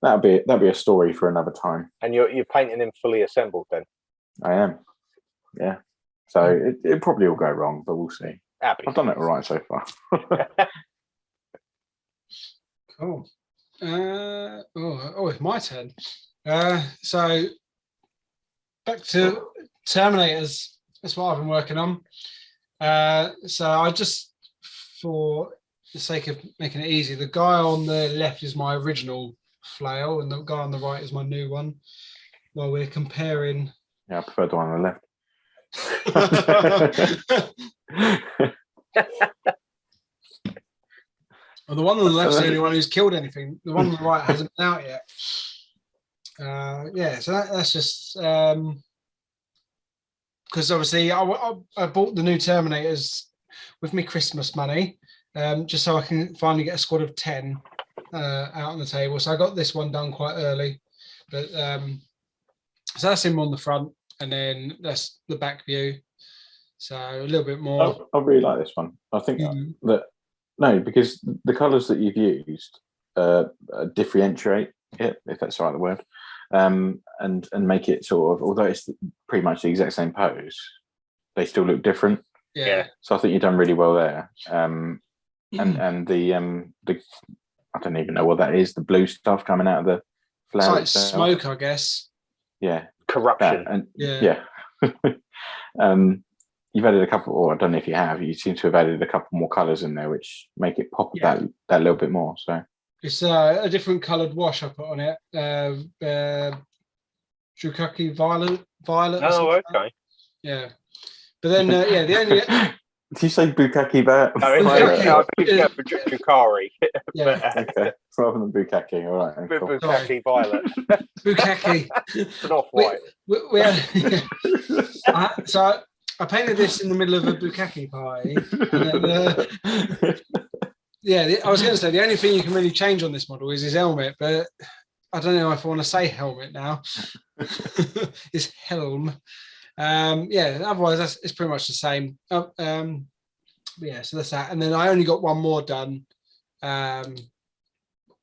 that'll be a story for another time. And you're painting him fully assembled then? I am, yeah. So it probably will go wrong, but we'll see. I've done it all right so far. Cool. It's my turn. So back to Terminators. That's what I've been working on. So I just, for the sake of making it easy, the guy on the left is my original flail, and the guy on the right is my new one. While we're comparing. Yeah, I prefer the one on the left. Well, the one on the left's the only one who's killed anything. The one on the right hasn't been out yet. Yeah, so that's just because obviously I bought the new Terminators with my Christmas money, just so I can finally get a squad of 10 out on the table. So I got this one done quite early, but so that's him on the front, and then that's the back view. So a little bit more. I really like this one. I think that because the colours that you've used differentiate it, if that's the right word, and make it sort of, although it's pretty much the exact same pose, they still look different. Yeah. So I think you've done really well there. And the I don't even know what that is. The blue stuff coming out of the flower. It's like smoke, I guess. Yeah. Corruption. And yeah. You've added a couple, or I don't know if you have. You seem to have added a couple more colours in there, which make it pop that little bit more. So it's a different coloured wash I put on it. Drukaki violet. Oh, okay. Yeah, but then the only. Did you say Bukaki violet? No, I think it's for Drukari. Yeah. Okay, rather than Bukaki. All right. Cool. Bukaki violet. Bukaki. It's an off-white. We had, so I painted this in the middle of a Bukaki party. And then, I was going to say the only thing you can really change on this model is his helmet, but I don't know if I want to say helmet now. His helm. Otherwise it's pretty much the same. So that's that. And then I only got one more done. And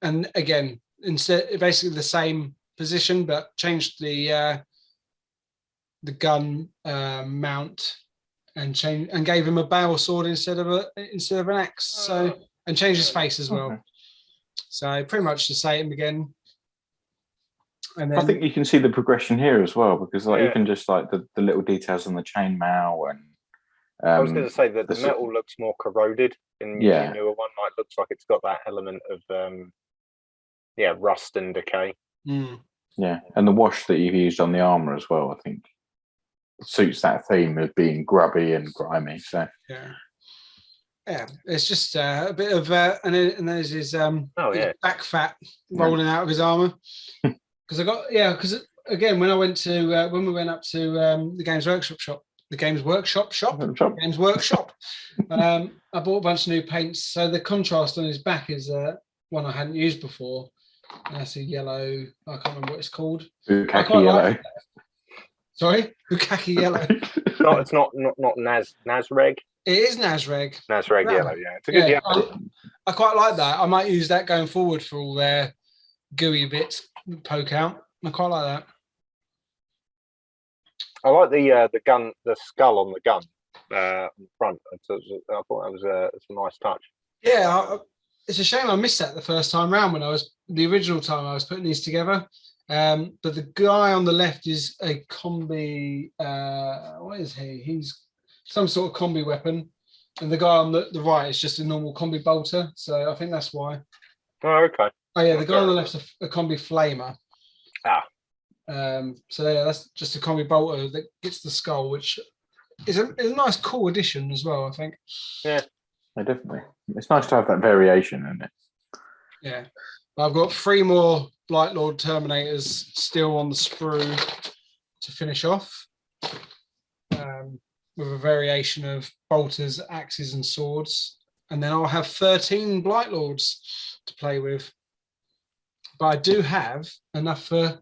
again, instead basically the same position, but changed the gun mount and gave him a barrel sword instead of an axe. So and changed his face as well. Okay. So pretty much the same again. And then, I think you can see the progression here as well, because even just like the little details on the chainmail and I was going to say that the metal looks more corroded in the newer one. Like looks like it's got that element of rust and decay. Yeah, and the wash that you've used on the armor as well, I think, suits that theme of being grubby and grimy. So yeah, it's just a bit of and there's his back fat rolling out of his armor. Because again, when we went up to the Games Workshop, I bought a bunch of new paints. So the contrast on his back is one I hadn't used before. And that's a yellow. I can't remember what it's called. Bukaki yellow. Sorry, Bukaki yellow. No, it's not Nazreg. It is Nazreg. Nazreg yellow. Yeah, it's a good yellow. I quite like that. I might use that going forward for all their gooey bits poke out. I quite like that. I like the gun, the skull on the gun on the front. I thought that was a nice touch. Yeah, it's a shame I missed that the first time round when the original time I was putting these together. But the guy on the left is a combi. What is he? He's some sort of combi weapon, and the guy on the right is just a normal combi bolter. So I think that's why. Oh, okay. Oh yeah, the guy on the left's a combi flamer. So that's just a combi bolter that gets the skull, which is a nice, cool addition as well, I think. Yeah, definitely. It's nice to have that variation in it. Yeah, I've got 3 more Blight Lord Terminators still on the sprue to finish off, with a variation of bolters, axes, and swords, and then I'll have 13 Blight Lords to play with. But I do have enough for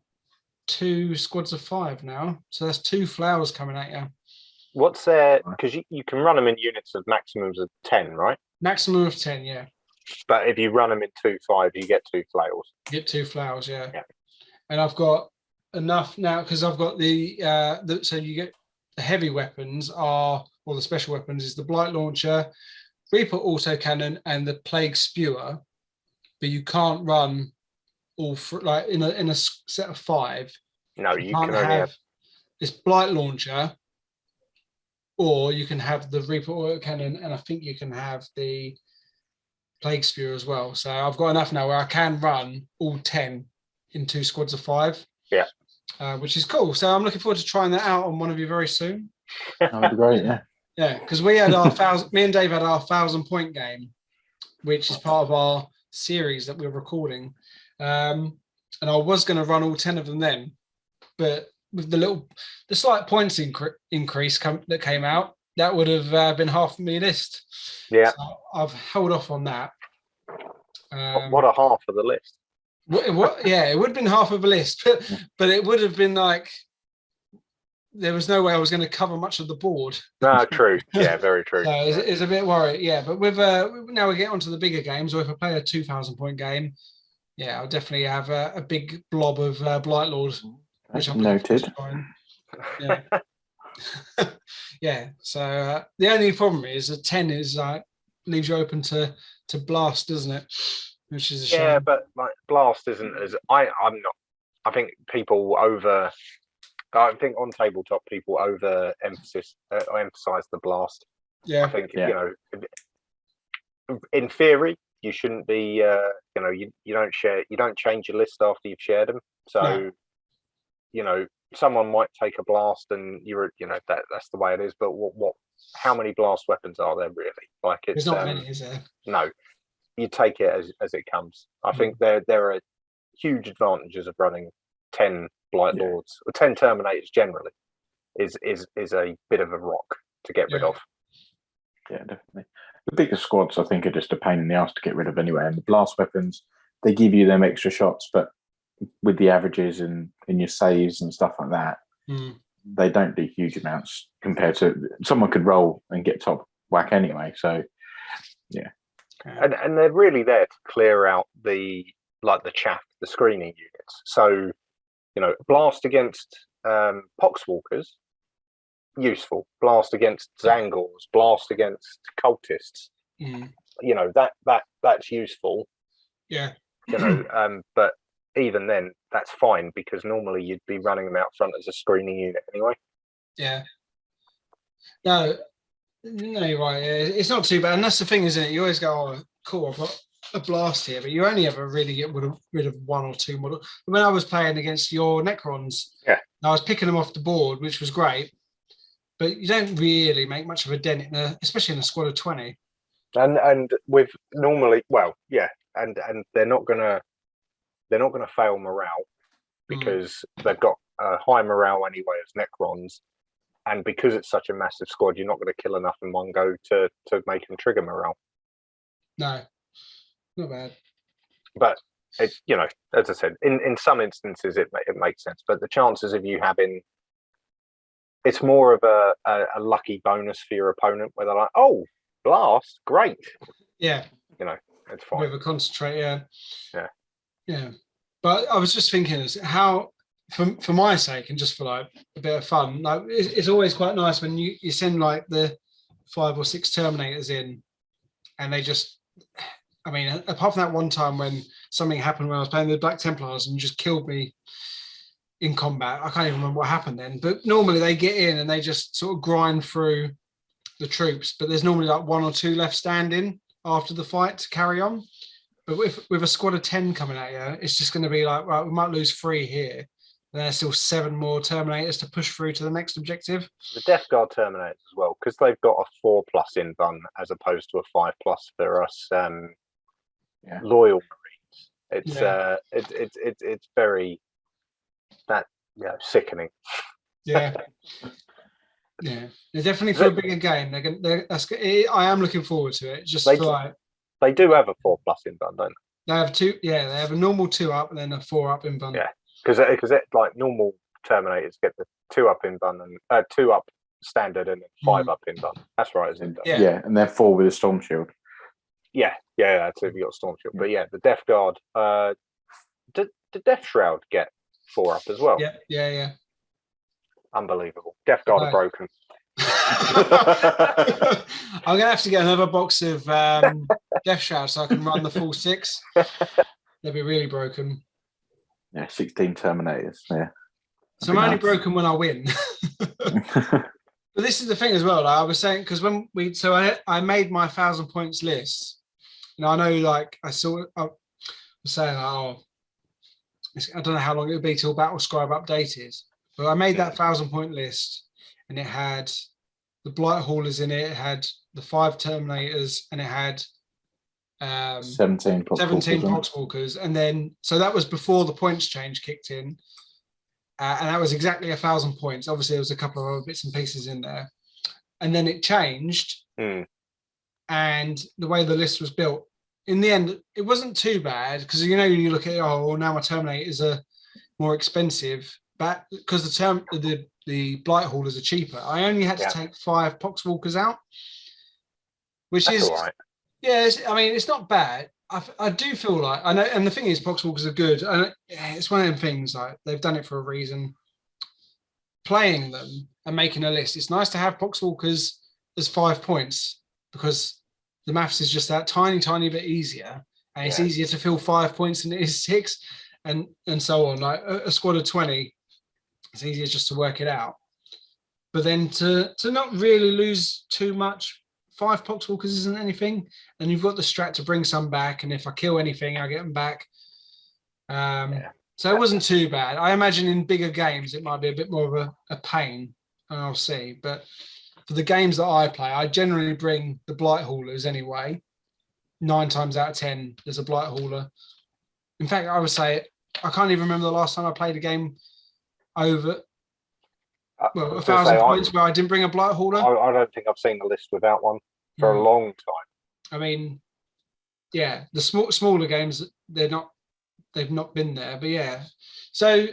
2 squads of 5 now. So that's 2 flowers coming at you. What's there? Because you can run them in units of maximums of 10, right? Maximum of 10, yeah. But if you run them in 2-5, you get 2 flowers. You get 2 flowers, yeah. And I've got enough now because I've got so you get the heavy weapons or the special weapons is the Blight Launcher, Reaper Autocannon, and the Plague Spewer. But you can't run all in a set of 5. No, you can only have this Blight Launcher, or you can have the Reaper Autocannon, and I think you can have the Plague Spewer as well. So I've got enough now where I can run all 10 in 2 squads of 5. Yeah. Which is cool. So I'm looking forward to trying that out on one of you very soon. That would be great, yeah. Yeah, because we had me and Dave had our 1,000-point game, which is part of our series that we're recording. And I was going to run all 10 of them then, but with the slight points increase that came out, that would have been half of my list. Yeah. So I've held off on that. What a half of the list. Yeah, it would have been half of a list, but it would have been like there was no way I was going to cover much of the board. No, true. Yeah, very true. So it's a bit worried. Yeah, but with now we get onto the bigger games, or if I play a 2,000-point game, yeah, I'll definitely have a big blob of Blight Lord, which I'm noted. Yeah. Yeah. So the only problem is a 10 is leaves you open to blast, doesn't it? Which is a shame. Yeah, but like blast isn't as I'm not. I think people over. I think on tabletop people emphasize the blast. Yeah. I think you know, in theory, you shouldn't be. You know, you don't change your list after you've shared them. So, you know, someone might take a blast, and that's the way it is. But what? How many blast weapons are there really? Like it's there's not many, is there? No, you take it as it comes. I think there are huge advantages of running 10 Blight Lords or 10 Terminators generally. Is a bit of a rock to get rid of. Yeah, definitely. The bigger squads, I think, are just a pain in the ass to get rid of anyway. And the blast weapons, they give you them extra shots, but with the averages and your saves and stuff like that, they don't do huge amounts compared to someone could roll and get top whack anyway. So, yeah. And they're really there to clear out the chaff, the screening units. So, you know, blast against Poxwalkers, useful. Blast against Zangors, blast against cultists. You know, that's useful. Yeah. You know, but even then, that's fine because normally you'd be running them out front as a screening unit anyway. Yeah. No, you're right. It's not too bad, and that's the thing, isn't it? You always go, "Oh, cool, I've got a blast here," but you only ever really get rid of 1 or 2 models. When I was playing against your Necrons, I was picking them off the board, which was great, but you don't really make much of a dent especially in a squad of 20. And with normally, and they're not gonna fail morale because they've got a high morale anyway as Necrons, and because it's such a massive squad, you're not going to kill enough in one go to make them trigger morale. No, not bad. But it, you know, as I said, in some instances it makes sense, but the chances of you having it's more of a lucky bonus for your opponent where they're like, oh, blast, great. Yeah. You know, it's fine. We have a concentrate, yeah. But I was just thinking how, for my sake and just for like a bit of fun, like it's always quite nice when you send like the 5 or 6 Terminators in, and they just, I mean, apart from that one time when something happened when I was playing the Black Templars and you just killed me in combat. I can't even remember what happened then, but normally they get in and they just sort of grind through the troops, but there's normally like 1 or 2 left standing after the fight to carry on. But with a squad of 10 coming at you, it's just going to be like, right, we might lose 3 here, and there's still 7 more Terminators to push through to the next objective. The Death Guard Terminators as well, because they've got a 4+ in bun as opposed to a 5+ for us loyal Marines. It's very sickening. Yeah. Yeah, they're definitely for a bigger game. I am looking forward to it. Just they do have a 4+ in bun, don't they? They have 2. Yeah, they have a normal 2-up and then a 4-up in bun. Yeah, because like normal Terminators get the 2-up in bun and 2-up standard and 5-up in bun. That's right, isn't it? Yeah, and they're 4 with a storm shield. Yeah, that's if you got storm shield. But yeah, the Death Guard. Did Death Shroud get 4-up as well? Yeah. Unbelievable. Death Guard are broken. I'm gonna have to get another box of Death Shroud so I can run the full 6. They'll be really broken. Yeah, 16 Terminators. Yeah. So I'm only broken when I win. But this is the thing as well. Like I was saying, because when I made my 1,000 points list, and I know, like I was saying, I don't know how long it would be till Battlescribe updated, but I made that 1,000-point list, and it had the Blight Haulers in it. It had the 5 Terminators, and it had 17 Poxwalkers, and then so that was before the points change kicked in, and that was exactly 1,000 points. Obviously, there was a couple of other bits and pieces in there, and then it changed, and the way the list was built. In the end, it wasn't too bad because you look at it, well, now my Terminators are more expensive, but because the Blight Haulers are cheaper, I only had to take 5 Poxwalkers out, which That's is all right. Yeah, it's not bad. I do feel like I know, and the thing is, Poxwalkers are good. And it's one of them things like they've done it for a reason. Playing them and making a list, it's nice to have Poxwalkers as 5 points because the maths is just that tiny bit easier, and it's easier to fill 5 points than it is 6, and so on. Like a squad of 20, it's easier just to work it out. But then to not really lose too much. 5 Poxwalkers isn't anything, and you've got the strat to bring some back, and if I kill anything, I get them back. So it wasn't too bad. I imagine in bigger games it might be a bit more of a pain, and I'll see. But for the games that I play, I generally bring the Blight Haulers anyway. 9 times out of 10, there's a Blight Hauler. In fact, I would say I can't even remember the last time I played a game over 1,000 points where I didn't bring a Blight Hauler. I don't think I've seen a list without one for a long time. I mean, yeah, the smaller games they've not been there, but yeah, so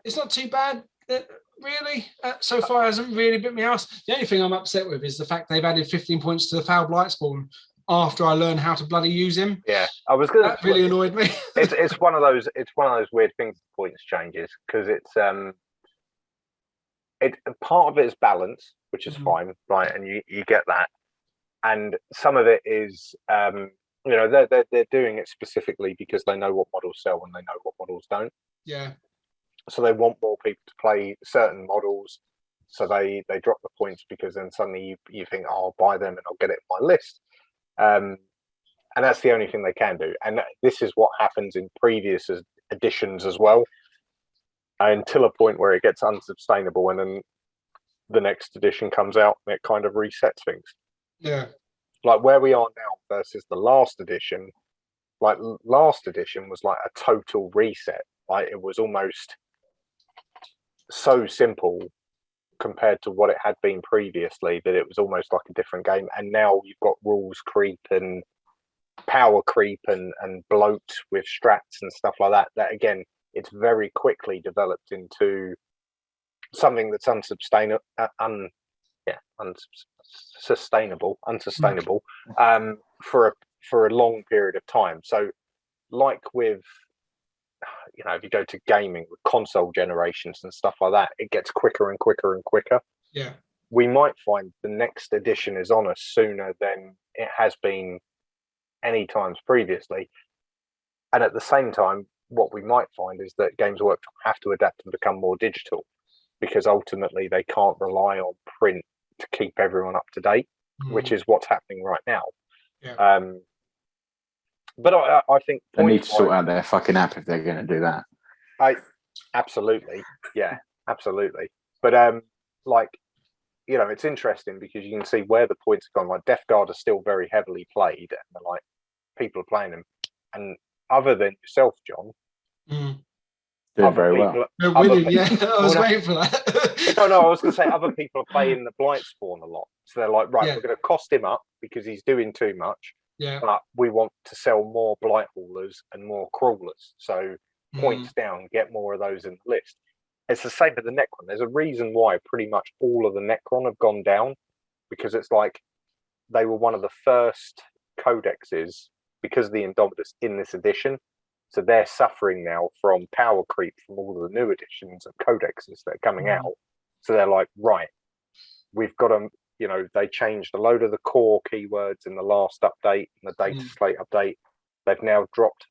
it's not too bad. Really, so far hasn't really bit me ass. The only thing I'm upset with is the fact they've added 15 points to the Foul Blight spawn after I learned how to bloody use him. Yeah, I was gonna. That really annoyed me. it's one of those weird things. Points changes because it's part of it is balance, which is fine, right? And you get that, and some of it is they're doing it specifically because they know what models sell and they know what models don't. Yeah. So they want more people to play certain models, so they drop the points because then suddenly you think, oh, I'll buy them and I'll get it in my list, and that's the only thing they can do. And this is what happens in previous editions as well. Until a point where it gets unsustainable, and then the next edition comes out and it kind of resets things. Yeah. Like where we are now versus the last edition. Like last edition was like a total reset. Like it was almost so simple compared to what it had been previously that it was almost like a different game. And now you've got rules creep and power creep and bloat with strats and stuff like that. That again, it's very quickly developed into something that's unsustainable for a long period of time. So, like with if you go to gaming with console generations and stuff like that, it gets quicker and quicker and quicker. Yeah, we might find the next edition is on us sooner than it has been any times previously, and at the same time, what we might find is that Games Workshop have to adapt and become more digital because ultimately they can't rely on print to keep everyone up to date, which is what's happening right now. Yeah. But I think they need to sort out their fucking app if they're going to do that. Absolutely, yeah, absolutely. But it's interesting because you can see where the points have gone. Like Death Guard are still very heavily played, and like people are playing them, and other than yourself, John. Doing very well. Yeah, I was waiting for that. No, I was going to say other people are playing the Blight spawn a lot. So they're like, right, we're going to cost him up because he's doing too much. Yeah. But we want to sell more Blight Haulers and more Crawlers. So points down, get more of those in the list. It's the same with the Necron. There's a reason why pretty much all of the Necron have gone down because it's like they were one of the first codexes because of the Indomitus in this edition. So they're suffering now from power creep from all of the new editions and codexes that are coming out. So they're like, right, we've got to, they changed a load of the core keywords in the last update, and the data slate update. They've now dropped.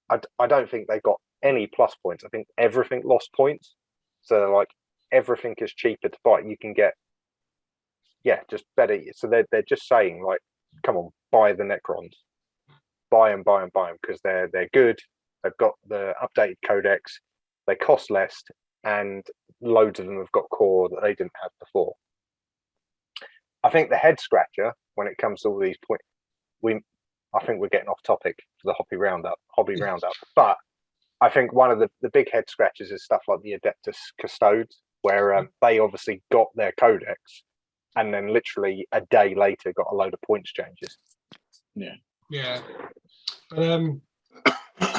I don't think they got any plus points. I think everything lost points. So they're like, everything is cheaper to buy. You can get, just better. So they're just saying like, come on, buy the Necrons. Buy them because they're good. They've got the updated codex. They cost less, and loads of them have got core that they didn't have before. I think the head scratcher when it comes to all these points, I think we're getting off topic for the hobby roundup. But I think one of the big head scratches is stuff like the Adeptus Custodes, where they obviously got their codex, and then literally a day later got a load of points changes. Yeah. But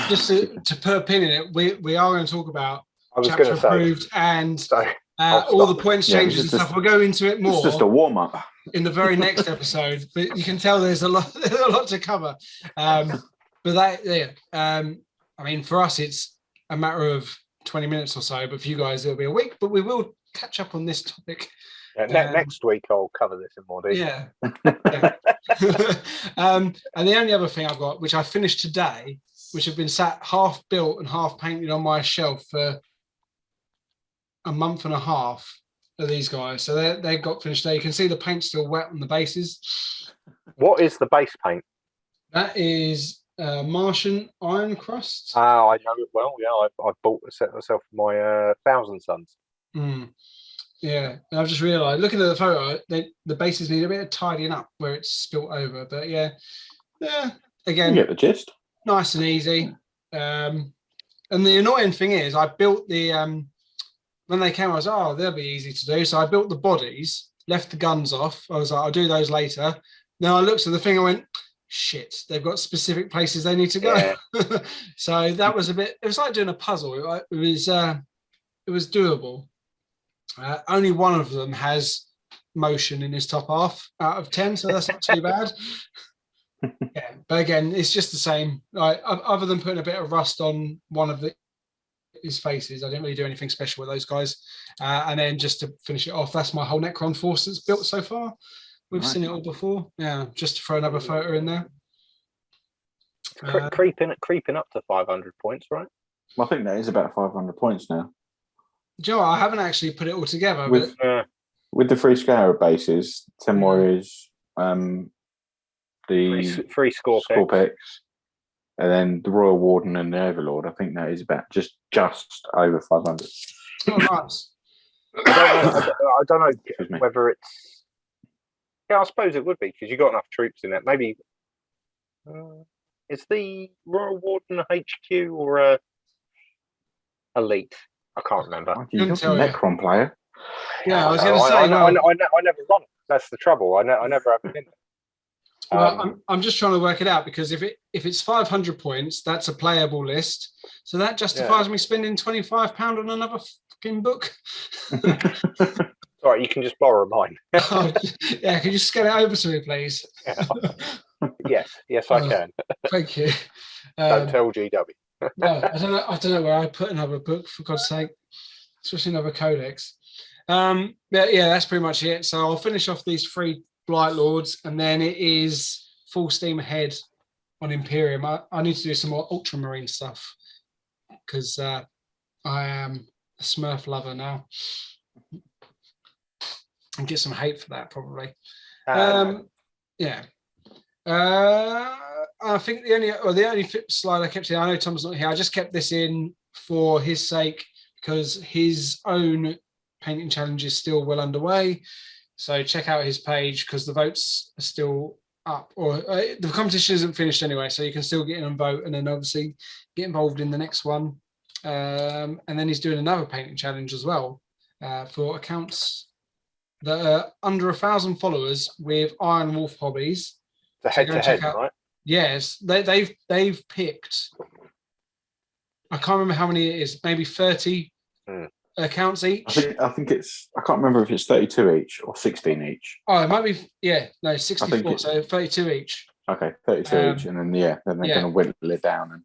just to put a pin in it, we are going to talk about chapter approved and all the points changes and stuff. We'll go into it more. It's just a warm up in the very next episode, but you can tell there's a lot to cover. But I mean, for us, it's a matter of 20 minutes or so, but for you guys, it'll be a week. But we will catch up on this topic. Next week, I'll cover this in more detail. Yeah. And the only other thing I've got, which I finished today, which have been sat half built and half painted on my shelf for a month and a half, of these guys. So they got finished there. You can see the paint still wet on the bases. What is the base paint? That is Martian Iron Crust. Oh, I know it well. Yeah, I bought a set myself for my Thousand Suns. Yeah, and I've just realised, looking at the photo, the bases need a bit of tidying up where it's spilt over. But yeah, again, you get the gist. Nice and easy. And the annoying thing is, I built the when they came, I was they'll be easy to do. So I built the bodies, left the guns off. I was like, I'll do those later. Then I looked at the thing, I went, shit, they've got specific places they need to go. Yeah. So that was it was like doing a puzzle. It was doable. Only one of them has motion in his top half out of 10, so that's not too bad. Yeah, but again, it's just the same. Like, other than putting a bit of rust on one of his faces, I didn't really do anything special with those guys. And then just to finish it off, that's my whole Necron force that's built so far. We've seen it all before. Yeah, just to throw another photo in there. Creeping up to 500 points, right? I think that is about 500 points now. Do you know what? I haven't actually put it all together. With the 3 Scarab bases, 10 Warriors, the 3 Scorpex, and then the Royal Warden and the Overlord, I think that is about just over 500. Oh, nice. I don't know whether it's... Yeah, I suppose it would be, because you've got enough troops in it. Maybe... is the Royal Warden a HQ or a Elite? I can't remember. You're a Necron player. Yeah, I was going to say... I never run it. That's the trouble. I never have it in it. Well, I'm just trying to work it out, because if it's 500 points, that's a playable list. So that justifies me spending £25 on another fucking book. Sorry, you can just borrow mine. Yeah, can you just get it over to me, please? Yes, I can. Thank you. Don't tell GW. No, I don't know where I put another book, for God's sake, especially another codex. Yeah, that's pretty much it. So I'll finish off these 3 Blight Lords, and then it is full steam ahead on Imperium. I need to do some more Ultramarine stuff, because I am a Smurf lover now, and get some hate for that probably. Yeah. I think the only flip slide I kept in, I know Tom's not here, I just kept this in for his sake, because his own painting challenge is still well underway. So check out his page, because the votes are still up, or the competition isn't finished anyway, so you can still get in and vote, and then obviously get involved in the next one. And then he's doing another painting challenge as well, for accounts that are under 1,000 followers with Iron Wolf hobbies. The head-to-head, right? Yes, they've picked. I can't remember how many it is. Maybe 30 accounts each. I think it's. I can't remember if it's 32 each or 16 each. Oh, it might be. Yeah, no, 64. So 32 each. Okay, 32 each, and then they're going to whittle it down. And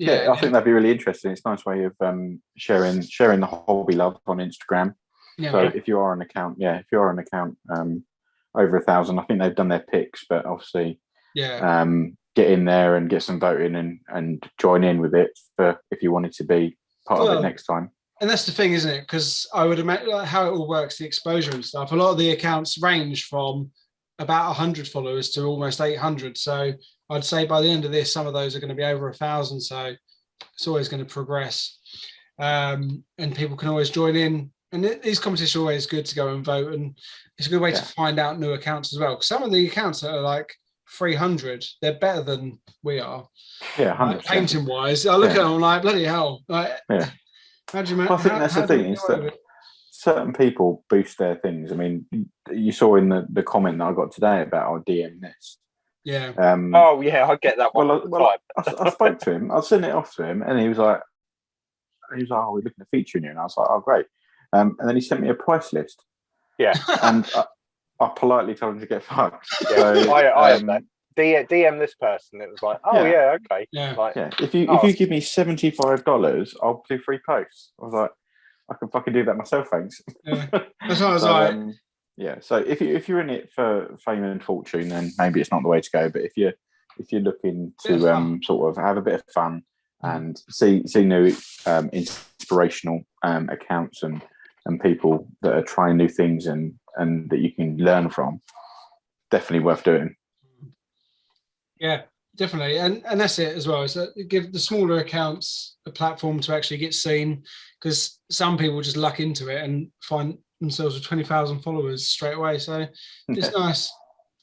I think that'd be really interesting. It's a nice way of sharing the hobby love on Instagram. Yeah. So if you are an account, over 1,000, I think they've done their picks, but obviously, get in there and get some voting and join in with it for if you wanted to be part of it next time. And that's the thing, isn't it? Because I would imagine how it all works, the exposure and stuff. A lot of the accounts range from about 100 followers to almost 800. So I'd say by the end of this, some of those are going to be over 1,000. So it's always going to progress, and people can always join in. And these competitions are always good to go and vote, and it's a good way to find out new accounts as well. Some of the accounts that are like 300, they're better than we are. Yeah, 100%. Like, painting wise, I look at them, I'm like, bloody hell! Like, how do you? I think that's the thing, is that certain people boost their things. I mean, you saw in the comment that I got today about our DM this. Yeah. Oh yeah, I get that one. I spoke to him. I sent it off to him, and he was like, "Oh, we're looking at featuring you," and I was like, "Oh, great." And then he sent me a price list. Yeah. And I politely told him to get fucked. Yeah. So, I have that. DM this person. It was like, oh yeah, okay. Yeah. Like, if you give me $75, I'll do 3 posts. I was like, I can fucking do that myself, thanks. Yeah. That's what I was like. Yeah. So if you're in it for fame and fortune, then maybe it's not the way to go. But if you're looking to sort of have a bit of fun and see new inspirational accounts and people that are trying new things and that you can learn from, definitely worth doing. Yeah, definitely. And that's it as well, is that give the smaller accounts a platform to actually get seen, because some people just luck into it and find themselves with 20,000 followers straight away. So it's nice.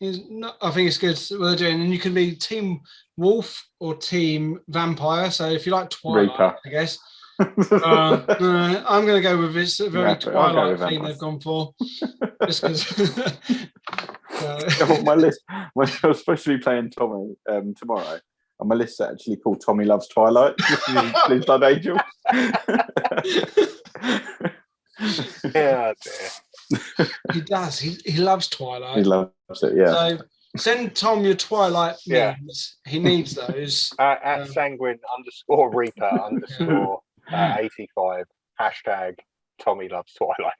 I think it's good what they're doing. And you can be Team Wolf or Team Vampire. So if you like Twilight, Reaper, I guess. I'm going to go with this very Twilight theme they've gone for. Just because. My list. When I was supposed to be playing Tommy tomorrow, on my list is actually called Tommy Loves Twilight. Please Blood Angel. Yeah, dear. He does. He loves Twilight. He loves it. Yeah. So send Tom your Twilight memes. He needs those. At sanguine _Reaper _85 hashtag Tommy Loves Twilight.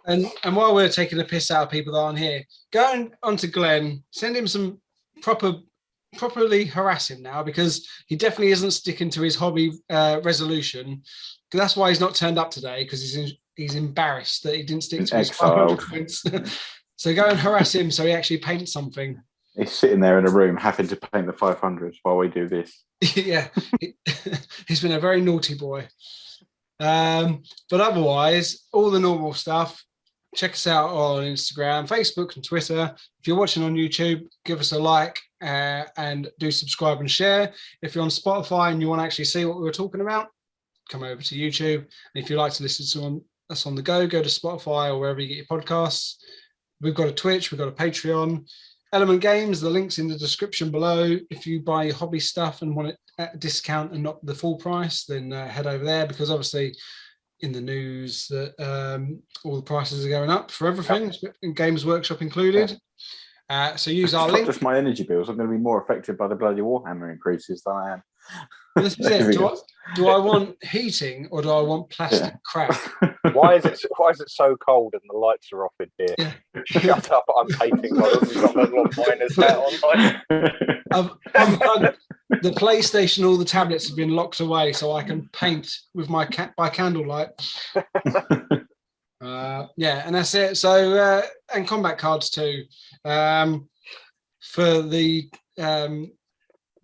And while we're taking the piss out of people that aren't here, go on to Glenn, send him some properly harass him now, because he definitely isn't sticking to his hobby resolution. Because that's why he's not turned up today, because he's embarrassed that he didn't stick to his 500 points. So go and harass him so he actually paints something. He's sitting there in a room having to paint the 500s while we do this. Yeah, he's been a very naughty boy. But otherwise, all the normal stuff. Check us out on Instagram, Facebook, and Twitter. If you're watching on YouTube, give us a like and do subscribe and share. If you're on Spotify and you want to actually see what we were talking about, come over to YouTube. And if you like to listen to us on the go to Spotify or wherever you get your podcasts. We've got a Twitch, we've got a Patreon. Element Games, the link's in the description below. If you buy your hobby stuff and want it at a discount and not the full price, then head over there, because obviously in the news that all the prices are going up for everything, Games Workshop included. So use our link. Not just my energy bills. I'm going to be more affected by the bloody Warhammer increases than I am. This is it. Do I want heating or do I want plastic crap? Why is it so cold and the lights are off in here? Yeah. Shut up! I'm painting. I've got a little miner's hat on. The PlayStation, all the tablets have been locked away, so I can paint with my by candlelight. And that's it. So and combat cards too, for the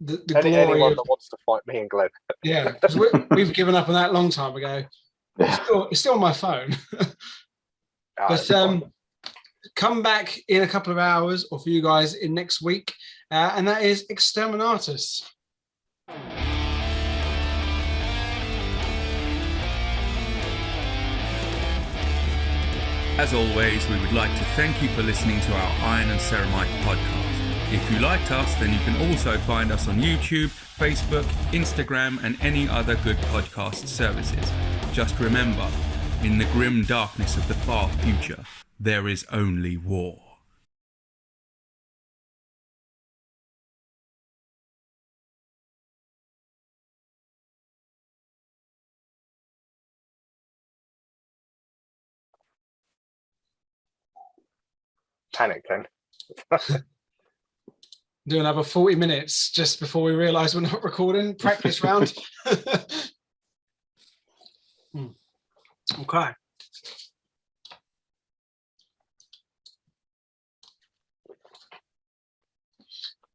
glory anyone of, that wants to fight me and Glenn. Yeah, because we've given up on that a long time ago. It's still on my phone. But come back in a couple of hours, or for you guys in next week, and that is Exterminatus. As always, we would like to thank you for listening to our Iron and Ceramite podcast. If you liked us, then you can also find us on YouTube, Facebook, Instagram, and any other good podcast services. Just remember, in the grim darkness of the far future, there is only war. Panic then. Do another 40 minutes just before we realise we're not recording. Practice round. Okay.